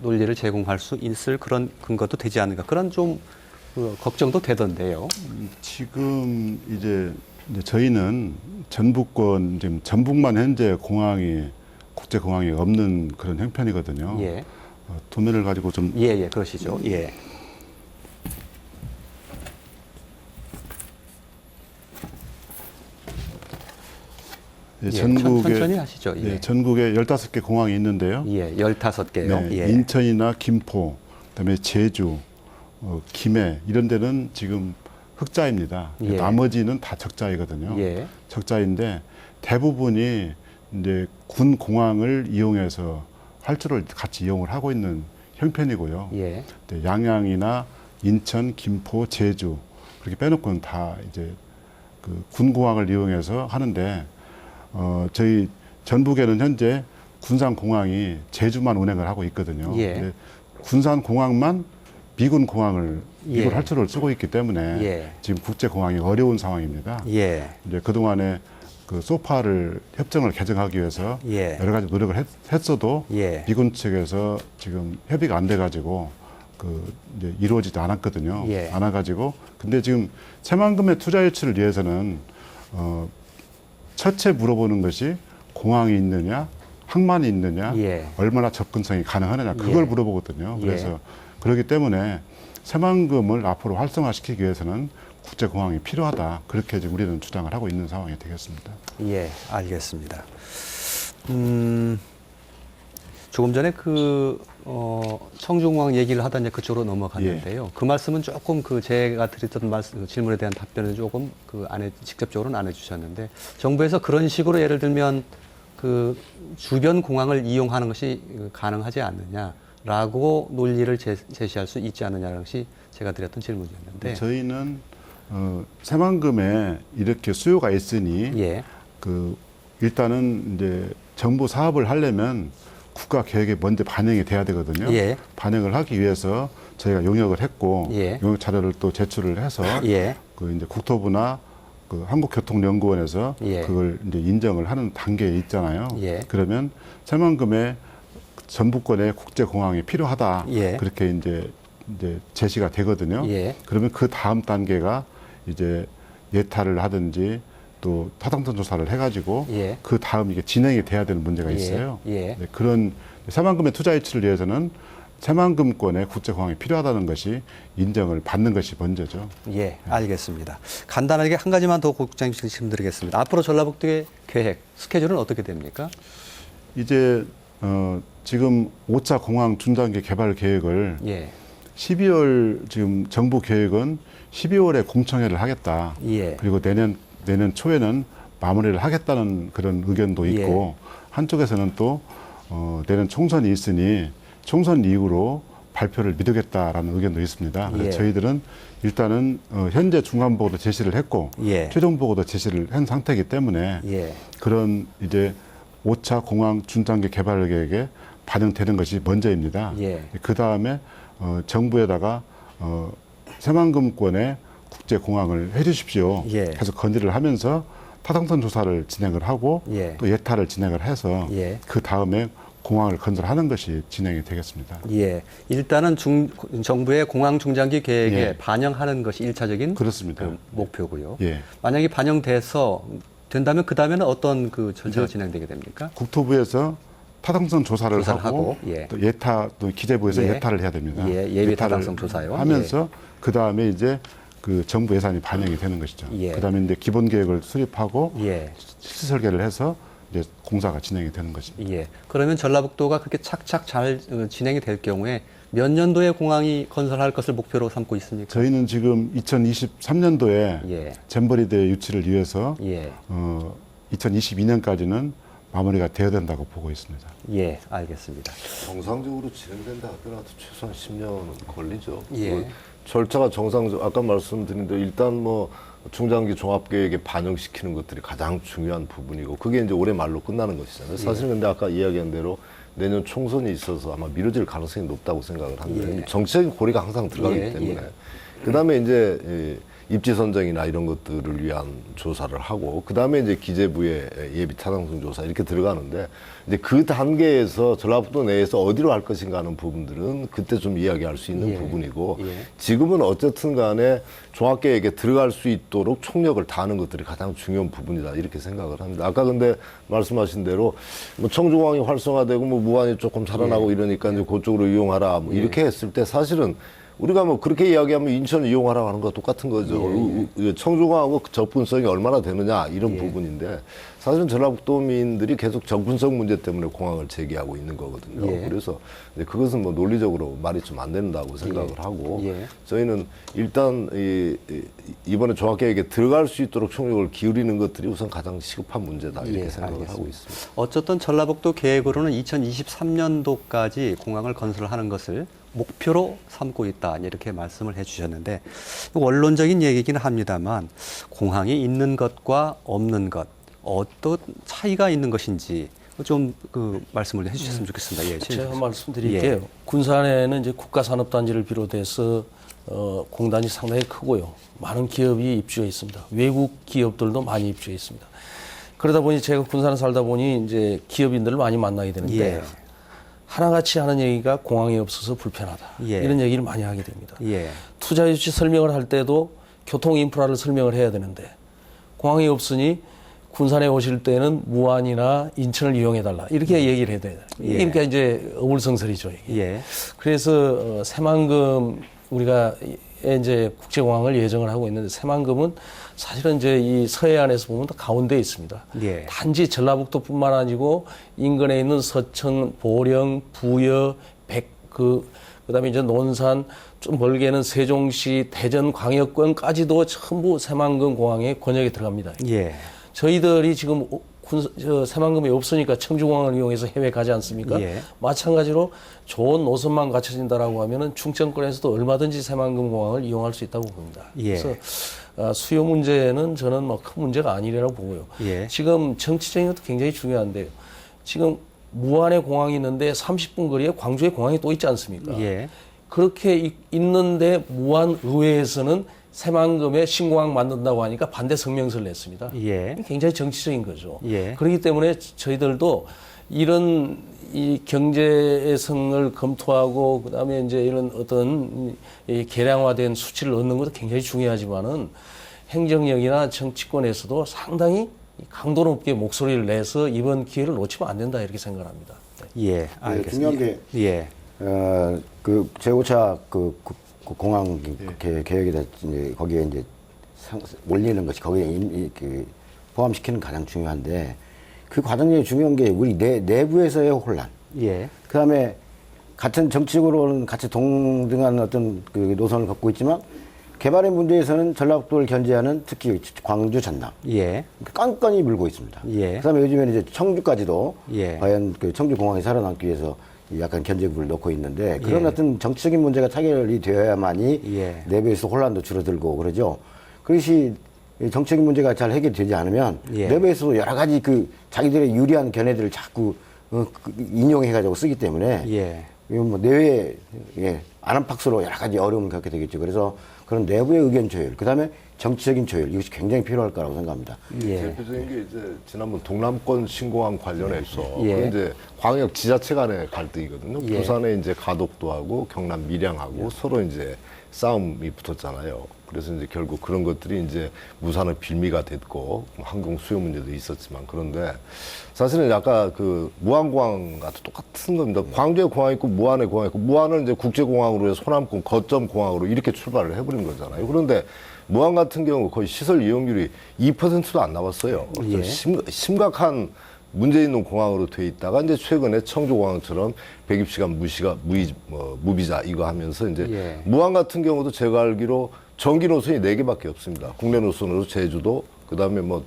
논리를 제공할 수 있을 그런 근거도 되지 않는가 그런 좀 걱정도 되던데요. 지금 이제 저희는 전북권 지금 전북만 현재 국제공항이 없는 그런 형편이거든요. 예. 도면을 가지고 좀 예, 그러시죠. 예. 예, 전국에 천천히 하시죠. 예. 예, 전국에 15개 공항이 있는데요. 예, 15개요. 네, 예. 인천이나 김포, 그다음에 제주, 김해 이런 데는 지금 흑자입니다. 예. 나머지는 다 적자이거든요. 예. 적자인데 대부분이 이제 군 공항을 이용해서 활주로를 같이 이용을 하고 있는 형편이고요. 예. 네, 양양이나 인천, 김포, 제주 그렇게 빼놓고는 다 이제 그 군 공항을 이용해서 하는데 저희 전북에는 현재 군산 공항이 제주만 운행을 하고 있거든요. 예. 근데 군산 공항만 미군 공항을 예. 미군 활주로를 쓰고 있기 때문에 예. 지금 국제 공항이 어려운 상황입니다. 예. 이제 그 동안에 그 소파를 협정을 개정하기 위해서 예. 여러 가지 노력을 했어도 예. 미군 측에서 지금 협의가 안 돼가지고 이제 이루어지지 않았거든요. 예. 안 와가지고 근데 지금 새만금의 투자 유치를 위해서는 첫째 물어보는 것이 공항이 있느냐, 항만이 있느냐, 예. 얼마나 접근성이 가능하느냐 그걸 예. 물어보거든요. 예. 그래서 그렇기 때문에 새만금을 앞으로 활성화시키기 위해서는 국제공항이 필요하다. 그렇게 지금 우리는 주장을 하고 있는 상황이 되겠습니다. 예, 알겠습니다. 조금 전에 청주공항 얘기를 하다 이제 그쪽으로 넘어갔는데요. 그 말씀은 조금 제가 드렸던 질문에 대한 답변을 조금 직접적으로는 안 해주셨는데, 정부에서 그런 식으로 예를 들면 주변 공항을 이용하는 것이 가능하지 않느냐라고 논리를 제시할 수 있지 않느냐라는 것이 제가 드렸던 질문이었는데. 저희는 새만금에 이렇게 수요가 있으니 예. 일단은 이제 정부 사업을 하려면 국가 계획에 먼저 반영이 돼야 되거든요. 예. 반영을 하기 위해서 저희가 용역을 했고 예. 용역 자료를 또 제출을 해서 예. 이제 국토부나 한국교통연구원에서 예. 그걸 이제 인정을 하는 단계에 있잖아요. 예. 그러면 새만금에 전북권에 국제공항이 필요하다. 예. 그렇게 이제 제시가 되거든요. 예. 그러면 그 다음 단계가 이제 예타를 하든지 또 타당성 조사를 해가지고 예. 그 다음 이게 진행이 돼야 되는 문제가 있어요. 예. 네, 그런 새만금의 투자 유치를 위해서는 새만금권에 국제공항이 필요하다는 것이 인정을 받는 것이 먼저죠. 예, 알겠습니다. 간단하게 한 가지만 더 국장님 질문드리겠습니다. 앞으로 전라북도의 계획, 스케줄은 어떻게 됩니까? 이제 지금 5차 공항 중단기 개발 계획을 예. 12월 지금 정부 계획은 12월에 공청회를 하겠다. 예. 그리고 내년 초에는 마무리를 하겠다는 그런 의견도 있고 한쪽에서는 또 내년 총선이 있으니 총선 이후로 발표를 미루겠다라는 의견도 있습니다. 그래서 예. 저희들은 일단은 현재 중간보고도 제시를 했고 예. 최종보고도 제시를 한 상태이기 때문에 예. 그런 이제 5차 공항 중단기 개발 계획에 반영되는 것이 먼저입니다. 예. 그 다음에 정부에다가 새만금권에 국제공항을 해주십시오. 예. 해서 건의를 하면서 타당성 조사를 진행을 하고 예. 또 예타를 진행을 해서 예. 그 다음에 공항을 건설하는 것이 진행이 되겠습니다. 예. 일단은 정부의 공항 중장기 계획에 예. 반영하는 것이 일차적인 그렇습니다. 목표고요. 예. 만약에 반영돼서 된다면 그 다음에는 어떤 절차가 진행되게 됩니까? 국토부에서 타당성 조사를 하고 예. 또 예타 또 기재부에서 예. 예타를 해야 됩니다. 예, 예비 예타를 타당성 조사요. 하면서 그 다음에 이제 그 정부 예산이 반영이 되는 것이죠. 예. 그 다음에 이제 기본 계획을 수립하고 예. 실시 설계를 해서 이제 공사가 진행이 되는 것입니다. 예. 그러면 전라북도가 그렇게 착착 잘 진행이 될 경우에 몇 년도에 공항이 건설할 것을 목표로 삼고 있습니까? 저희는 지금 2023년도에 예. 잼버리대 유치를 위해서 예. 2022년까지는 마무리가 되어야 된다고 보고 있습니다. 예, 알겠습니다. 정상적으로 진행된다 하더라도 최소한 10년은 걸리죠. 예. 그 절차가 아까 말씀드린 대로 일단 중장기 종합계획에 반영시키는 것들이 가장 중요한 부분이고 그게 이제 올해 말로 끝나는 것이잖아요. 사실 근데 아까 이야기한 대로 내년 총선이 있어서 아마 미뤄질 가능성이 높다고 생각을 합니다. 예. 정치적인 고리가 항상 들어가기 예, 때문에. 예. 그다음에 이제 입지 선정이나 이런 것들을 위한 조사를 하고 그다음에 이제 기재부의 예비 타당성 조사 이렇게 들어가는데 이제 그 단계에서 전라북도 내에서 어디로 할 것인가 하는 부분들은 그때 좀 이야기할 수 있는 예. 부분이고 예. 지금은 어쨌든 간에 종합계획에 들어갈 수 있도록 총력을 다하는 것들이 가장 중요한 부분이다 이렇게 생각을 합니다. 아까 근데 말씀하신 대로 청주공항이 활성화되고 무안이 조금 살아나고 이러니까 이제 그쪽으로 이용하라 이렇게 했을 때 사실은 우리가 뭐 그렇게 이야기하면 인천을 이용하라고 하는 거 똑같은 거죠. 청주공항하고 접근성이 얼마나 되느냐 이런 부분인데 사실은 전라북도민들이 계속 접근성 문제 때문에 공항을 제기하고 있는 거거든요. 그래서 이제 그것은 뭐 논리적으로 말이 좀 안 된다고 생각을 하고 저희는 일단 이번에 종합계획에 들어갈 수 있도록 총력을 기울이는 것들이 우선 가장 시급한 문제다 이렇게 생각을 하고 있습니다. 어쨌든 전라북도 계획으로는 2023년도까지 공항을 건설하는 것을 목표로 삼고 있다 이렇게 말씀을 해주셨는데 원론적인 얘기긴 합니다만 공항이 있는 것과 없는 것 어떤 차이가 있는 것인지 좀 그 말씀을 해주셨으면 좋겠습니다. 예, 제가 말씀드릴게요. 군산에는 이제 국가산업단지를 비롯해서 공단이 상당히 크고요. 많은 기업이 입주해 있습니다. 외국 기업들도 많이 입주해 있습니다. 그러다 보니 제가 군산에 살다 보니 이제 기업인들을 많이 만나게 되는데 하나같이 하는 얘기가 공항이 없어서 불편하다. 이런 얘기를 많이 하게 됩니다. 투자 유치 설명을 할 때도 교통 인프라를 설명을 해야 되는데 공항이 없으니 군산에 오실 때는 무안이나 인천을 이용해달라. 이렇게 얘기를 해야 돼요. 그러니까 이제 어불성설이죠. 이게. 그래서 새만금 우리가 이제 국제공항을 예정을 하고 있는데 새만금은 사실은 이제 이 서해안에서 보면 더 가운데에 있습니다. 단지 전라북도뿐만 아니고 인근에 있는 서천, 보령, 부여, 그다음에 이제 논산, 좀 멀게는 세종시, 대전 광역권까지도 전부 새만금 공항의 권역에 들어갑니다. 저희들이 지금 새만금이 없으니까 청주공항을 이용해서 해외 가지 않습니까? 마찬가지로 좋은 노선만 갖춰진다라고 하면은 충청권에서도 얼마든지 새만금 공항을 이용할 수 있다고 봅니다. 그래서 수요 문제는 저는 뭐 큰 문제가 아니라고 보고요. 지금 정치적인 것도 굉장히 중요한데요. 지금 무안에 공항이 있는데 30분 거리에 광주에 공항이 또 있지 않습니까? 그렇게 있는데 무안 의회에서는 새만금에 신공항 만든다고 하니까 반대 성명서를 냈습니다. 굉장히 정치적인 거죠. 그렇기 때문에 저희들도 이런 이 경제성을 검토하고 그다음에 이제 이런 어떤 이 개량화된 수치를 얻는 것도 굉장히 중요하지만은 행정력이나 정치권에서도 상당히 강도 높게 목소리를 내서 이번 기회를 놓치면 안 된다 이렇게 생각합니다. 알겠습니다. 중요한 게 그 제5차 공항 계획에 대해 이제 거기에 이제 올리는 것이 거기에 포함시키는 가장 중요한데 그 과정 중에 중요한 게 우리 내부에서의 혼란. 그다음에 같은 정치적으로는 같이 동등한 어떤 그 노선을 걷고 있지만 개발의 문제에서는 전라북도를 견제하는 특히 광주 전남 깐깐히 물고 있습니다. 그다음에 요즘에는 이제 청주까지도 과연 그 청주 공항이 살아남기 위해서 약간 견제구를 놓고 있는데 그런 어떤 정치적인 문제가 타결이 되어야만이 내부에서 혼란도 줄어들고 그러죠. 그것이 정치적인 문제가 잘 해결되지 않으면 내부에서도 여러 가지 그 자기들의 유리한 견해들을 자꾸 인용해가지고 쓰기 때문에 뭐 내외에 안팎으로 여러 가지 어려움을 겪게 되겠죠. 그래서 그런 내부의 의견 조율, 그 다음에 정치적인 조율, 이것이 굉장히 필요할 거라고 생각합니다. 대표적인 게 이제 지난번 동남권 신공항 관련해서 그 이제 광역 지자체 간의 갈등이거든요. 부산에 이제 가덕도하고 경남 밀양하고 서로 이제 싸움이 붙었잖아요. 그래서 이제 결국 그런 것들이 이제 무산의 빌미가 됐고 항공 수요 문제도 있었지만 그런데 사실은 아까 그 무안공항과 똑같은 겁니다. 광주에 공항 있고 무안에 공항 있고 무안을 이제 국제공항으로 해서 호남권 거점 공항으로 이렇게 출발을 해버린 거잖아요. 그런데 무안 같은 경우 거의 시설 이용률이 2%도 안 나왔어요. 심각한 문제 있는 공항으로 돼 있다가 이제 최근에 청주공항처럼 120시간 무비자 이거 하면서 이제 무안 같은 경우도 제가 알기로 정기 노선이 4개밖에 없습니다. 국내 노선으로 제주도, 그다음에 뭐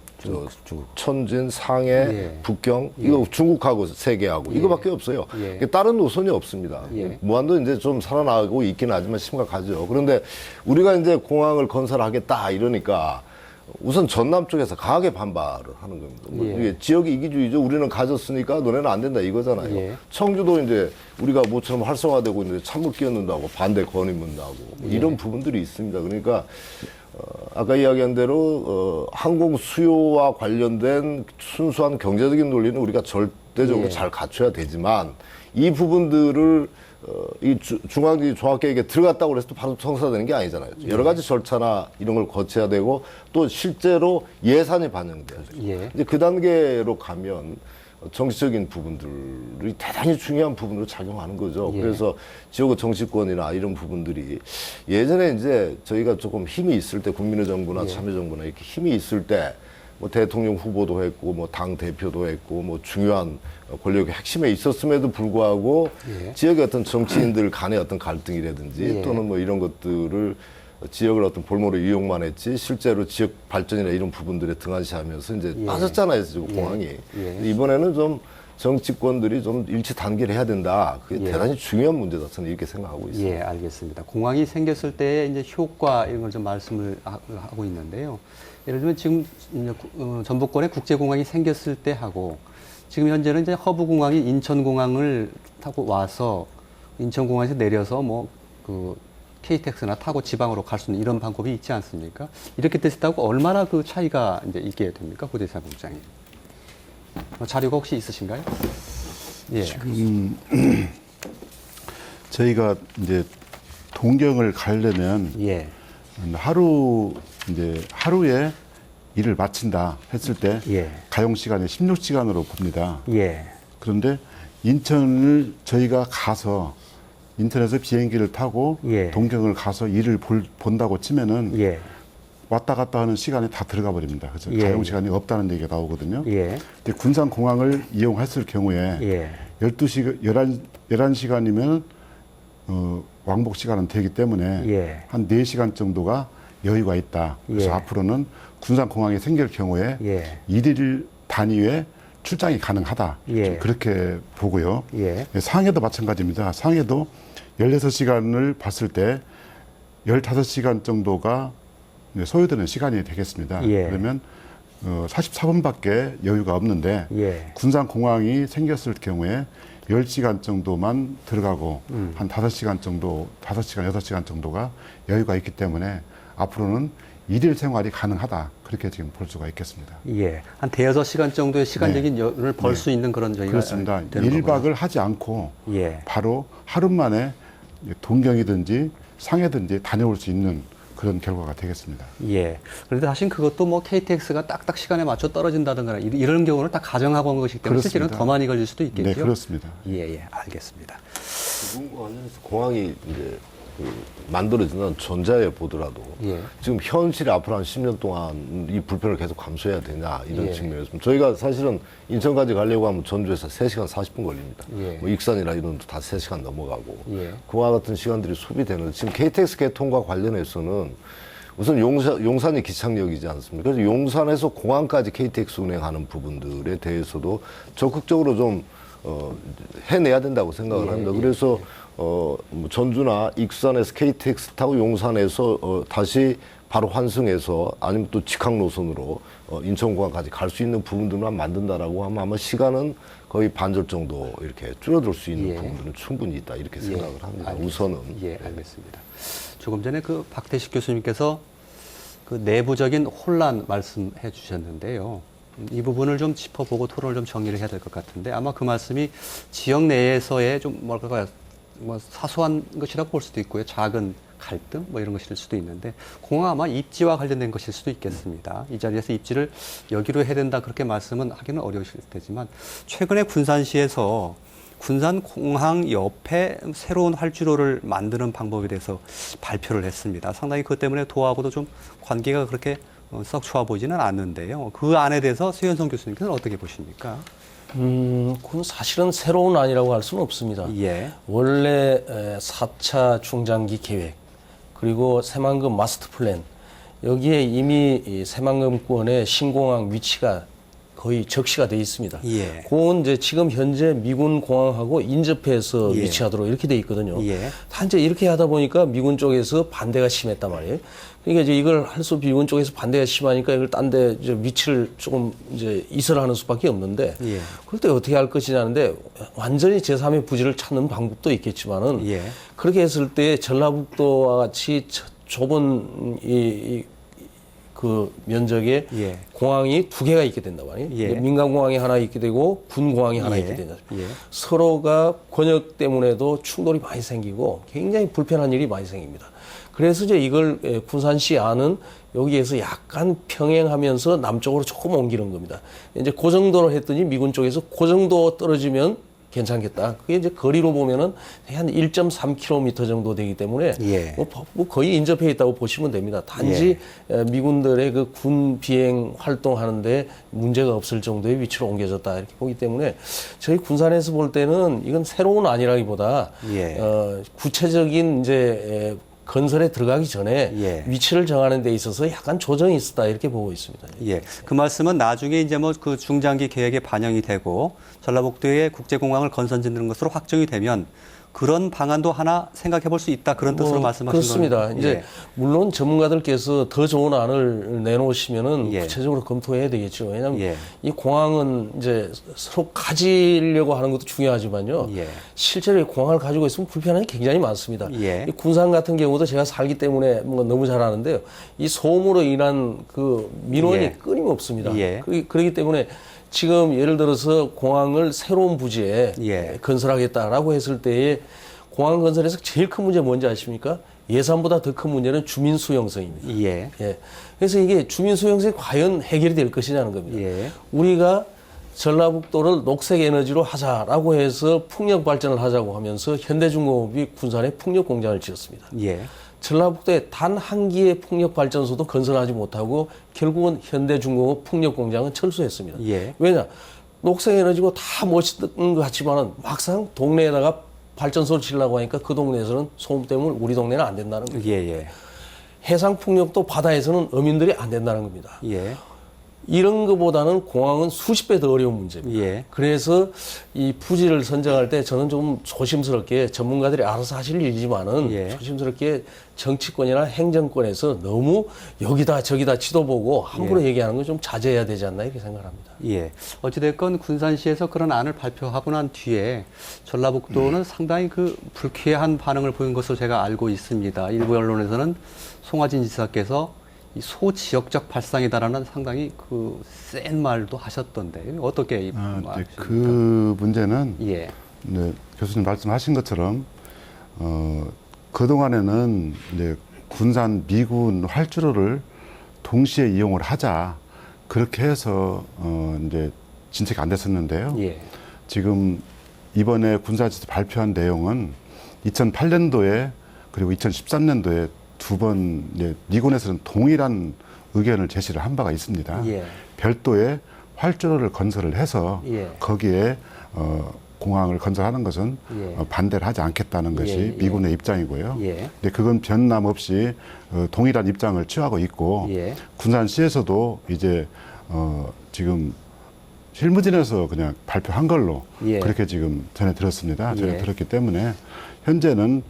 중국. 천진, 상해, 북경 이거 중국하고 3개하고 이거밖에 없어요. 다른 노선이 없습니다. 무안도 이제 좀 살아나고 있긴 하지만 심각하죠. 그런데 우리가 이제 공항을 건설하겠다 이러니까 우선 전남 쪽에서 강하게 반발을 하는 겁니다. 이게 지역이 이기주의죠. 우리는 가졌으니까 너네는 안 된다 이거잖아요. 청주도 이제 우리가 모처럼 활성화되고 있는데 찬물 끼얹는다고 반대 건의문다고 이런 부분들이 있습니다. 그러니까 아까 이야기한 대로 항공 수요와 관련된 순수한 경제적인 논리는 우리가 절대적으로 잘 갖춰야 되지만 이 부분들을 이 중앙지 종합계획에 들어갔다고 해서 또 바로 성사되는 게 아니잖아요. 여러 가지 절차나 이런 걸 거쳐야 되고 또 실제로 예산이 반영돼야죠. 이제 그 단계로 가면 정치적인 부분들이 대단히 중요한 부분으로 작용하는 거죠. 예. 그래서 지역의 정치권이나 이런 부분들이 예전에 이제 저희가 조금 힘이 있을 때 국민의 정부나 참여정부나 이렇게 힘이 있을 때 뭐 대통령 후보도 했고 뭐 당 대표도 했고 뭐 중요한 권력의 핵심에 있었음에도 불구하고 지역의 어떤 정치인들 간의 어떤 갈등이라든지 또는 뭐 이런 것들을 지역을 어떤 볼모로 이용만 했지 실제로 지역 발전이나 이런 부분들에 등한시하면서 이제 빠졌잖아요, 지금 공항이. 이번에는 좀 정치권들이 좀 일치 단계를 해야 된다. 그게 대단히 중요한 문제다. 저는 이렇게 생각하고 있습니다. 예, 알겠습니다. 공항이 생겼을 때의 이제 효과 이런 걸 좀 말씀을 하고 있는데요. 예를 들면 지금 이제 전북권에 국제공항이 생겼을 때 하고 지금 현재는 이제 허브공항이 인천공항을 타고 와서 인천공항에서 내려서 뭐 그 KTX나 타고 지방으로 갈 수 있는 이런 방법이 있지 않습니까? 이렇게 됐다고 얼마나 그 차이가 이제 있게 됩니까? 고대상 국장님. 자료가 혹시 있으신가요? 예. 지금 저희가 이제 동경을 가려면 예. 하루에 일을 마친다 했을 때 예. 가용 시간이 16시간으로 봅니다. 예. 그런데 인천을 저희가 가서 인천에서 비행기를 타고 예. 동경을 가서 일을 본다고 치면은 예. 왔다 갔다 하는 시간이 다 들어가 버립니다. 그래서 예. 가용 시간이 없다는 얘기가 나오거든요. 예. 근데 군산공항을 이용했을 경우에 예. 11시간이면 왕복 시간은 되기 때문에 예. 한 4시간 정도가 여유가 있다. 그래서 예. 앞으로는 군산공항이 생길 경우에 예. 일일 단위의 출장이 가능하다. 예. 좀 그렇게 보고요. 예. 상해도 마찬가지입니다. 상해도 16시간을 봤을 때 15시간 정도가 소요되는 시간이 되겠습니다. 예. 그러면 44분밖에 여유가 없는데 예. 군산공항이 생겼을 경우에 10시간 정도만 들어가고 한 5시간 정도, 5시간, 6시간 정도가 여유가 있기 때문에 앞으로는 일일 생활이 가능하다. 그렇게 지금 볼 수가 있겠습니다. 예. 한 대여섯 시간 정도의 시간적인 여유를 벌 수 있는 그런 저희가 그렇습니다. 되는 1박을 거군요. 하지 않고 예. 바로 하루 만에 동경이든지 상해든지 다녀올 수 있는 그런 결과가 되겠습니다. 예. 그런데 사실 그것도 뭐 KTX가 딱딱 시간에 맞춰 떨어진다든가 이런 경우는 다 가정하고 한 것이기 때문에 실제로는 그렇습니다. 더 많이 걸릴 수도 있겠죠. 네, 그렇습니다. 예, 예. 알겠습니다. 공항이 이제 만들어지는 전자에 보더라도 예. 지금 현실에 앞으로 한 10년 동안 이 불편을 계속 감수해야 되냐 이런 예. 측면에서 저희가 사실은 인천까지 가려고 하면 전주에서 3시간 40분 걸립니다. 예. 뭐 익산이나 이런 데도 다 3시간 넘어가고 예. 그와 같은 시간들이 소비되는 지금 KTX 개통과 관련해서는 우선 용산이 기착역이지 않습니까? 그래서 용산에서 공항까지 KTX 운행하는 부분들에 대해서도 적극적으로 좀 해내야 된다고 생각을 합니다. 그래서 뭐 전주나 익산에서 KTX 타고 용산에서 다시 바로 환승해서 아니면 또 직항 노선으로 인천공항까지 갈 수 있는 부분들만 만든다라고 하면 아마 시간은 거의 반절 정도 이렇게 줄어들 수 있는 예. 부분들은 충분히 있다 이렇게 생각을 합니다. 알겠습니다. 우선은. 예, 알겠습니다. 조금 전에 그 박태식 교수님께서 그 내부적인 혼란 말씀해 주셨는데요. 이 부분을 좀 짚어보고 토론을 좀 정리를 해야 될 것 같은데 아마 그 말씀이 지역 내에서의 좀 뭐랄까요, 뭐 사소한 것이라고 볼 수도 있고요. 작은 갈등 뭐 이런 것일 수도 있는데 공항 아마 입지와 관련된 것일 수도 있겠습니다. 이 자리에서 입지를 여기로 해야 된다 그렇게 말씀은 하기는 어려우실 테지만 최근에 군산시에서 군산공항 옆에 새로운 활주로를 만드는 방법에 대해서 발표를 했습니다. 상당히 그것 때문에 도하고도 좀 관계가 그렇게 썩 좋아 보이지는 않는데요. 그 안에 대해서 최현성 교수님께서는 어떻게 보십니까? 그건 사실은 새로운 안이라고 할 수는 없습니다. 예. 원래 4차 중장기 계획 그리고 새만금 마스터 플랜 여기에 이미 이 새만금권의 신공항 위치가 거의 적시가 돼 있습니다. 예. 그건 이제 지금 현재 미군 공항하고 인접해서 예. 위치하도록 이렇게 돼 있거든요. 예. 단지 이렇게 하다 보니까 미군 쪽에서 반대가 심했단 말이에요. 그러니까 이제 이걸 할 수 미군 쪽에서 반대가 심하니까 이걸 딴 데 이제 위치를 조금 이제 이설하는 수밖에 없는데 예. 그럴 때 어떻게 할 것이냐는데 완전히 제3의 부지를 찾는 방법도 있겠지만은 예. 그렇게 했을 때 전라북도와 같이 좁은 그 면적에 예. 공항이 2개가 있게 된단 말이에요. 예. 민간공항이 하나 있게 되고 군공항이 하나 예. 있게 된다. 예. 서로가 권역 때문에도 충돌이 많이 생기고 굉장히 불편한 일이 많이 생깁니다. 그래서 이제 이걸 군산시 안은 여기에서 약간 평행하면서 남쪽으로 조금 옮기는 겁니다. 이제 그 정도로 했더니 미군 쪽에서 그 정도 떨어지면 괜찮겠다. 그게 이제 거리로 보면은 한 1.3km 정도 되기 때문에 예. 뭐 거의 인접해 있다고 보시면 됩니다. 단지 미군들의 그 군 비행 활동하는데 문제가 없을 정도의 위치로 옮겨졌다 이렇게 보기 때문에 저희 군산에서 볼 때는 이건 새로운 아니라기보다 예. 구체적인 이제 건설에 들어가기 전에 예. 위치를 정하는 데 있어서 약간 조정이 있었다 이렇게 보고 있습니다. 예, 그 말씀은 나중에 이제 뭐 그 중장기 계획에 반영이 되고 전라북도에 국제공항을 건설 짓는 것으로 확정이 되면 그런 방안도 하나 생각해 볼 수 있다 그런 뜻으로 말씀하신 그렇습니다. 거는 이제 예. 물론 전문가들께서 더 좋은 안을 내놓으시면은 예. 구체적으로 검토해야 되겠죠. 왜냐하면 예. 이 공항은 이제 서로 가지려고 하는 것도 중요하지만요. 예. 실제로 이 공항을 가지고 있으면 불편함이 굉장히 많습니다. 예. 이 군산 같은 경우도 제가 살기 때문에 뭐 너무 잘 아는데요. 이 소음으로 인한 그 민원이 예. 끊임없습니다. 예. 그렇기 때문에 지금 예를 들어서 공항을 새로운 부지에 예. 건설하겠다라고 했을 때에 공항 건설에서 제일 큰 문제 뭔지 아십니까? 예산보다 더 큰 문제는 주민 수용성입니다. 예. 예. 그래서 이게 주민 수용성이 과연 해결이 될 것이냐는 겁니다. 예. 우리가 전라북도를 녹색 에너지로 하자라고 해서 풍력 발전을 하자고 하면서 현대중공업이 군산에 풍력 공장을 지었습니다. 예. 전라북도에 단 한 기의 풍력 발전소도 건설하지 못하고 결국은 현대중공업 풍력 공장은 철수했습니다. 예. 왜냐? 녹색 에너지고 다 멋있는 것 같지만은 막상 동네에다가 발전소를 지으려고 하니까 그 동네에서는 소음 때문에 우리 동네는 안 된다는 거예요. 예. 예. 해상 풍력도 바다에서는 어민들이 안 된다는 겁니다. 예. 이런 것보다는 공항은 수십 배 더 어려운 문제입니다. 예. 그래서 이 부지를 선정할 때 저는 좀 조심스럽게 전문가들이 알아서 하실 일이지만은 예. 조심스럽게 정치권이나 행정권에서 너무 여기다 저기다 지도 보고 함부로 얘기하는 건 좀 자제해야 되지 않나 이렇게 생각합니다. 예. 어찌됐건 군산시에서 그런 안을 발표하고 난 뒤에 전라북도는 상당히 그 불쾌한 반응을 보인 것으로 제가 알고 있습니다. 일부 언론에서는 송하진 지사께서 이 소지역적 발상이다라는 상당히 그 센 말도 하셨던데 어떻게 이제 말씀하십니까? 그 문제는 예. 네, 교수님 말씀하신 것처럼 그 동안에는 이제 군산 미군 활주로를 동시에 이용을 하자 그렇게 해서 이제 진척이 안 됐었는데요. 예. 지금 이번에 군사지도 발표한 내용은 2008년도에 그리고 2013년도에 두 번 미군에서는 동일한 의견을 제시를 한 바가 있습니다. 예. 별도의 활주로를 건설을 해서 예. 거기에 공항을 건설하는 것은 예. 반대를 하지 않겠다는 것이 예. 미군의 입장이고요. 예. 근데 그건 변함없이 동일한 입장을 취하고 있고 예. 군산시에서도 이제 지금 실무진에서 그냥 발표한 걸로 예. 그렇게 지금 전해 들었습니다. 전해 예. 들었기 때문에 현재는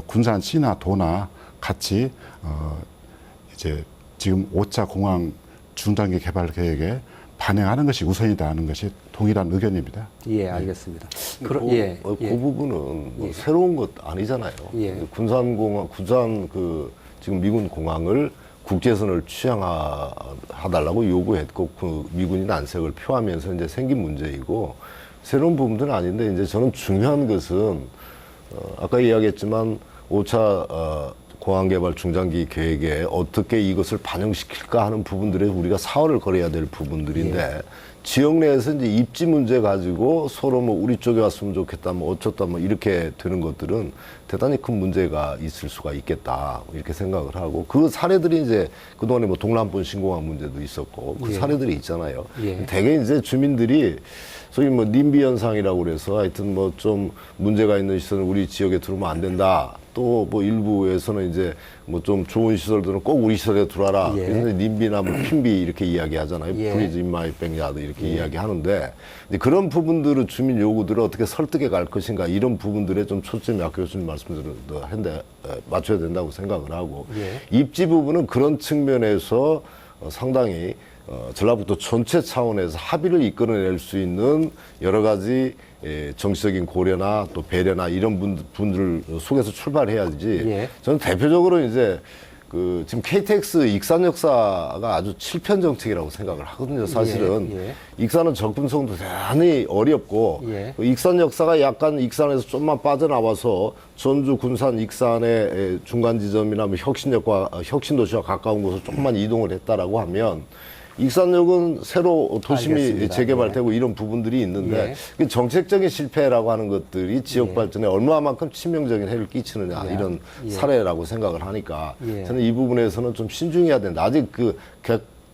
군산시나 도나 같이 이제 지금 5차 공항 중단기 개발 계획에 반영하는 것이 우선이다 하는 것이 동일한 의견입니다. 예, 알겠습니다. 그 부분은 뭐 새로운 것 아니잖아요. 예. 군산 그 지금 미군 공항을 국제선을 취향화해달라고 요구했고 그 미군이 난색을 표하면서 이제 생긴 문제이고 새로운 부분들은 아닌데 이제 저는 중요한 것은 아까 이야기했지만 5차 공항개발 중장기 계획에 어떻게 이것을 반영시킬까 하는 부분들에 우리가 사활을 걸어야 될 부분들인데 지역 내에서 이제 입지 문제 가지고 서로 뭐 우리 쪽에 왔으면 좋겠다, 뭐 어쩌다 뭐 이렇게 되는 것들은 대단히 큰 문제가 있을 수가 있겠다 이렇게 생각을 하고 그 사례들이 이제 그동안에 뭐 동남권 신공항 문제도 있었고 그 사례들이 있잖아요. 대개 이제 주민들이 소위 뭐 님비 현상이라고 그래서 하여튼 뭐 좀 문제가 있는 시설은 우리 지역에 들어오면 안 된다. 또 뭐 일부에서는 이제 뭐 좀 좋은 시설들은 꼭 우리 시설에 들어와라. 그래서 님비나 뭐 핀비 이렇게 이야기하잖아요. Please in my backyard 이렇게 이야기하는데 이제 그런 부분들을 주민 요구들을 어떻게 설득해 갈 것인가 이런 부분들에 좀 초점이 아까 교수님 말씀대로 맞춰야 된다고 생각을 하고 입지 부분은 그런 측면에서 상당히 전라북도 전체 차원에서 합의를 이끌어낼 수 있는 여러 가지 정치적인 고려나 또 배려나 이런 분들 속에서 출발해야지. 저는 대표적으로 이제 지금 KTX 익산 역사가 아주 실편 정책이라고 생각을 하거든요. 사실은 예. 익산은 접근성도 대단히 어렵고 예. 그 익산 역사가 약간 익산에서 좀만 빠져나와서 전주, 군산, 익산의 중간 지점이나 뭐 혁신도시와 가까운 곳으로 조금만 이동을 했다라고 하면 익산역은 새로 도심이 알겠습니다. 재개발되고 이런 부분들이 있는데 그 정책적인 실패라고 하는 것들이 지역 발전에 얼마만큼 치명적인 해를 끼치느냐 이런 사례라고 생각을 하니까 저는 이 부분에서는 좀 신중해야 된다. 아직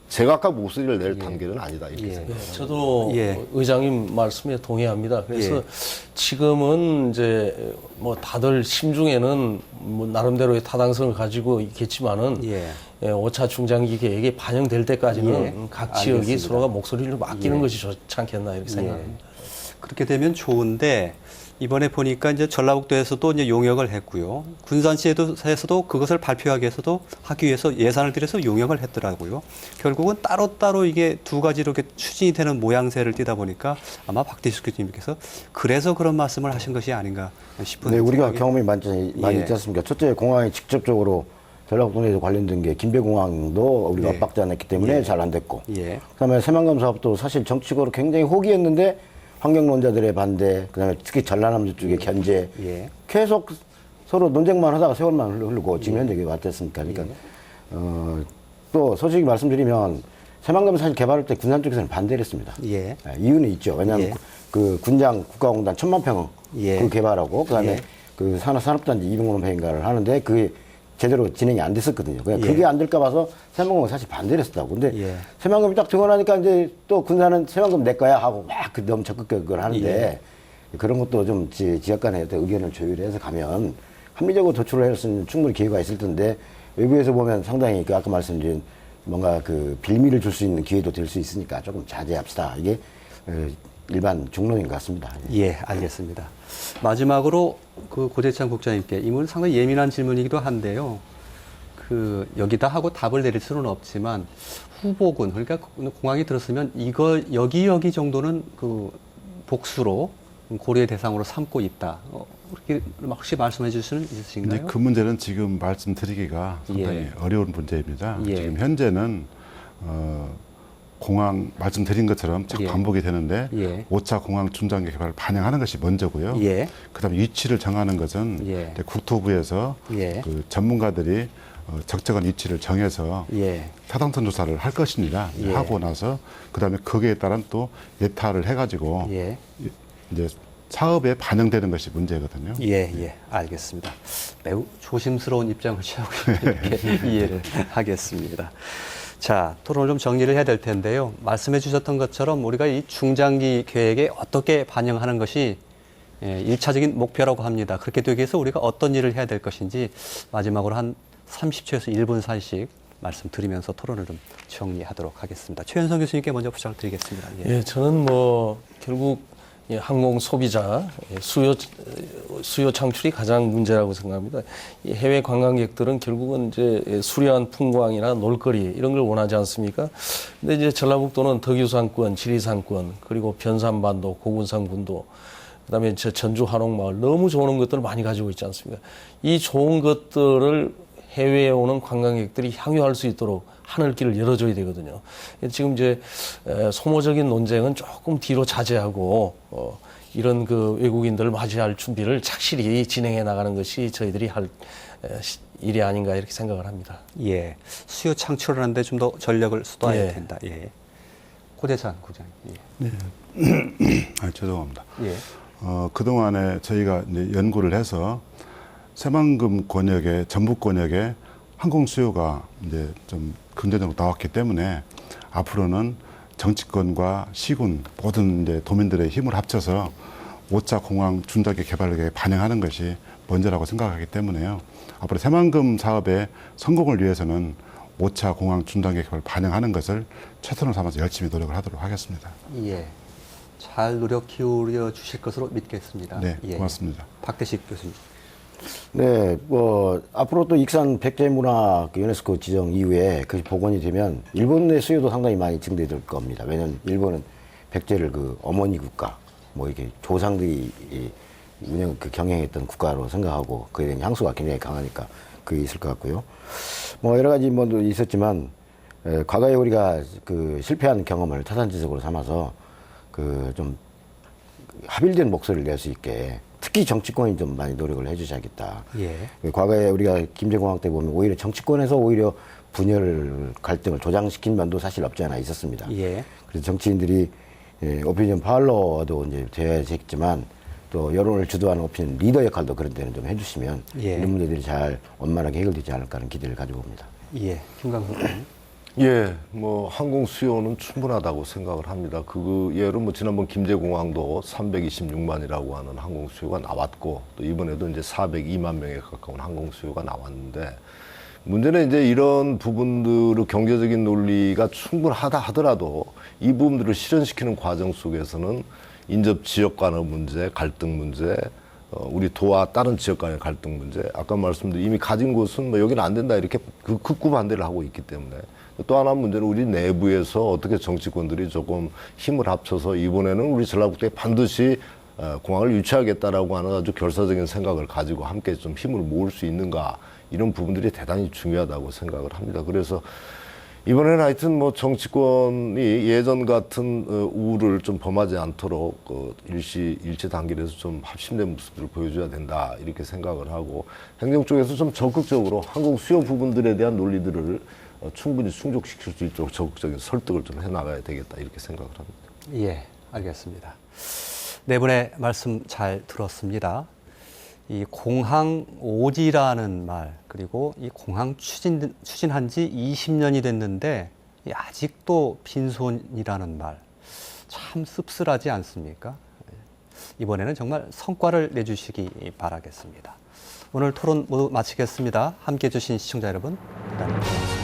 제각각 목소리를 낼 단계는 아니다 이렇게 생각합니다. 저도 의장님 말씀에 동의합니다. 그래서 지금은 이제 뭐 다들 심중에는 뭐 나름대로의 타당성을 가지고 있겠지만은 5차 중장기 계획이 반영될 때까지는 각 지역이 알겠습니다. 서로가 목소리를 좀 아끼는 것이 좋지 않겠나 이렇게 생각합니다. 그렇게 되면 좋은데 이번에 보니까 이제 전라북도에서도 이제 용역을 했고요. 군산시에서도 그것을 발표하기 위해서도 하기 위해서 예산을 들여서 용역을 했더라고요. 결국은 따로따로 이게 두 가지로 이렇게 추진이 되는 모양새를 띠다 보니까 아마 박대식 교수님께서 그래서 그런 말씀을 하신 것이 아닌가 싶은. 네, 우리가 생각이- 경험이 많이 있지 않습니까? 첫째, 공항에 직접적으로 전라북도에 관련된 게 김배공항도 우리가 압박지 않았기 때문에 잘 안 됐고, 그다음에 새만금 사업도 사실 정치적으로 굉장히 호기였는데 환경론자들의 반대, 그다음에 특히 전라남도 쪽의 견제, 계속 서로 논쟁만 하다가 세월만 흐르고 지금 현재 왔지 않습니까? 그러니까 또 솔직히 말씀드리면 새만금 사실 개발할 때 군산 쪽에서는 반대를 했습니다. 이유는 있죠. 왜냐하면 그 군장 국가공단 1,000만 평 그 개발하고 그다음에 그 산업단지 200만 원 평인가를 하는데 그게 제대로 진행이 안 됐었거든요. 그냥 그게 안 될까 봐서 새만금은 사실 반대를 했었다고. 근데 새만금이 딱 등원하니까 이제 또 군산은 새만금 내 거야 하고 막 너무 적극적으로 하는데 그런 것도 좀 지역 간의 어떤 의견을 조율해서 가면 합리적으로 도출을 할 수 있는 충분히 기회가 있을 텐데 외부에서 보면 상당히 그 아까 말씀드린 뭔가 그 빌미를 줄 수 있는 기회도 될 수 있으니까 조금 자제합시다. 이게 일반 중론인 것 같습니다. 알겠습니다. 마지막으로 그 고재창 국장님께 이 문은 상당히 예민한 질문이기도 한데요. 그 여기다 하고 답을 내릴 수는 없지만 후보군 그러니까 공항이 들었으면 이거 여기 정도는 그 복수로 고려의 대상으로 삼고 있다. 그렇게 혹시 말씀해 주실 수 있으신가요? 근데 그 문제는 지금 말씀드리기가 상당히 어려운 문제입니다. 지금 현재는 공항 말씀드린 것처럼 자꾸 반복이 되는데 5차 공항 중장기 개발을 반영하는 것이 먼저고요. 그다음에 위치를 정하는 것은 국토부에서 그 전문가들이 적정한 위치를 정해서 타당성 조사를 할 것입니다. 하고 나서 그다음에 거기에 따른 또 예타를 해가지고 이제 사업에 반영되는 것이 문제거든요. 알겠습니다. 매우 조심스러운 입장을 취하고 이렇게 이해를 하겠습니다. 자, 토론을 좀 정리를 해야 될 텐데요. 말씀해 주셨던 것처럼 우리가 이 중장기 계획에 어떻게 반영하는 것이 1차적인 목표라고 합니다. 그렇게 되기 위해서 우리가 어떤 일을 해야 될 것인지 마지막으로 한 30초에서 1분 사이씩 말씀드리면서 토론을 좀 정리하도록 하겠습니다. 최현성 교수님께 먼저 부탁을 드리겠습니다. 저는 뭐 결국 항공 소비자 수요 창출이 가장 문제라고 생각합니다. 이 해외 관광객들은 결국은 이제 수려한 풍광이나 놀거리 이런 걸 원하지 않습니까? 근데 이제 전라북도는 덕유산권, 지리산권, 그리고 변산반도, 고군산군도, 그다음에 저 전주 한옥마을 너무 좋은 것들을 많이 가지고 있지 않습니까? 이 좋은 것들을 해외에 오는 관광객들이 향유할 수 있도록 하늘길을 열어줘야 되거든요. 지금 이제 소모적인 논쟁은 조금 뒤로 자제하고 이런 그 외국인들을 맞이할 준비를 착실히 진행해 나가는 것이 저희들이 할 일이 아닌가 이렇게 생각을 합니다. 수요 창출을 하는데 좀 더 전력을 쏟아야 된다. 고대찬 국장님. 죄송합니다. 그동안에 저희가 이제 연구를 해서 새만금 권역에 전북 권역에 항공 수요가 이제 좀 긍정적으로 나왔기 때문에 앞으로는 정치권과 시군 모든 이제 도민들의 힘을 합쳐서 5차 공항 중장기 개발에 반영하는 것이 먼저라고 생각하기 때문에요. 앞으로 새만금 사업의 성공을 위해서는 5차 공항 중장기 개발을 반영하는 것을 최선을 삼아서 열심히 노력을 하도록 하겠습니다. 잘 노력 기울여 주실 것으로 믿겠습니다. 네, 고맙습니다. 박대식 교수님. 네, 뭐 앞으로 또 익산 백제문화 그 유네스코 지정 이후에 그것이 복원이 되면 일본의 수요도 상당히 많이 증대될 겁니다. 왜냐하면 일본은 백제를 그 어머니 국가, 뭐 이렇게 조상들이 경영했던 국가로 생각하고 그에 대한 향수가 굉장히 강하니까 그게 있을 것 같고요. 뭐 여러 가지 뭐도 있었지만 과거에 우리가 그 실패한 경험을 타산지석으로 삼아서 그 좀 합일된 목소리를 낼 수 있게 특히 정치권이 좀 많이 노력을 해주셔야겠다. 예. 과거에 우리가 김제공황 때 보면 오히려 정치권에서 오히려 분열 갈등을 조장시킨 면도 사실 없지 않아 있었습니다. 예. 그래서 정치인들이 오피니언 파울러도 이제 되어야겠지만 또 여론을 주도하는 오피니언 리더 역할도 그런 데는 좀 해주시면 예. 이런 문제들이 잘 원만하게 해결되지 않을까 하는 기대를 가지고 봅니다. 예. 김광석 의원님. 예, 뭐 항공 수요는 충분하다고 생각을 합니다. 그 예로 뭐 지난번 김제공항도 326만이라고 하는 항공 수요가 나왔고 또 이번에도 이제 402만 명에 가까운 항공 수요가 나왔는데 문제는 이제 이런 부분들의 경제적인 논리가 충분하다 하더라도 이 부분들을 실현시키는 과정 속에서는 인접 지역 간의 문제, 갈등 문제, 우리 도와 다른 지역 간의 갈등 문제, 아까 말씀드린 이미 가진 곳은 뭐 여기는 안 된다 이렇게 그 극구 반대를 하고 있기 때문에 또 하나 문제는 우리 내부에서 어떻게 정치권들이 조금 힘을 합쳐서 이번에는 우리 전라북도에 반드시 공항을 유치하겠다라고 하는 아주 결사적인 생각을 가지고 함께 좀 힘을 모을 수 있는가 이런 부분들이 대단히 중요하다고 생각을 합니다. 그래서 이번에는 하여튼 뭐 정치권이 예전 같은 우를 좀 범하지 않도록 일치 단결해서 좀 합심된 모습들을 보여줘야 된다 이렇게 생각을 하고 행정 쪽에서 좀 적극적으로 항공 수요 부분들에 대한 논리들을 충분히 충족시킬 수 있도록 적극적인 설득을 좀 해나가야 되겠다 이렇게 생각을 합니다. 예, 알겠습니다. 네 분의 말씀 잘 들었습니다. 이 공항 오지라는 말, 그리고 이 공항 추진한 지 20년이 됐는데 아직도 빈손이라는 말, 참 씁쓸하지 않습니까? 이번에는 정말 성과를 내주시기 바라겠습니다. 오늘 토론 모두 마치겠습니다. 함께해 주신 시청자 여러분, 대단히 고맙습니다.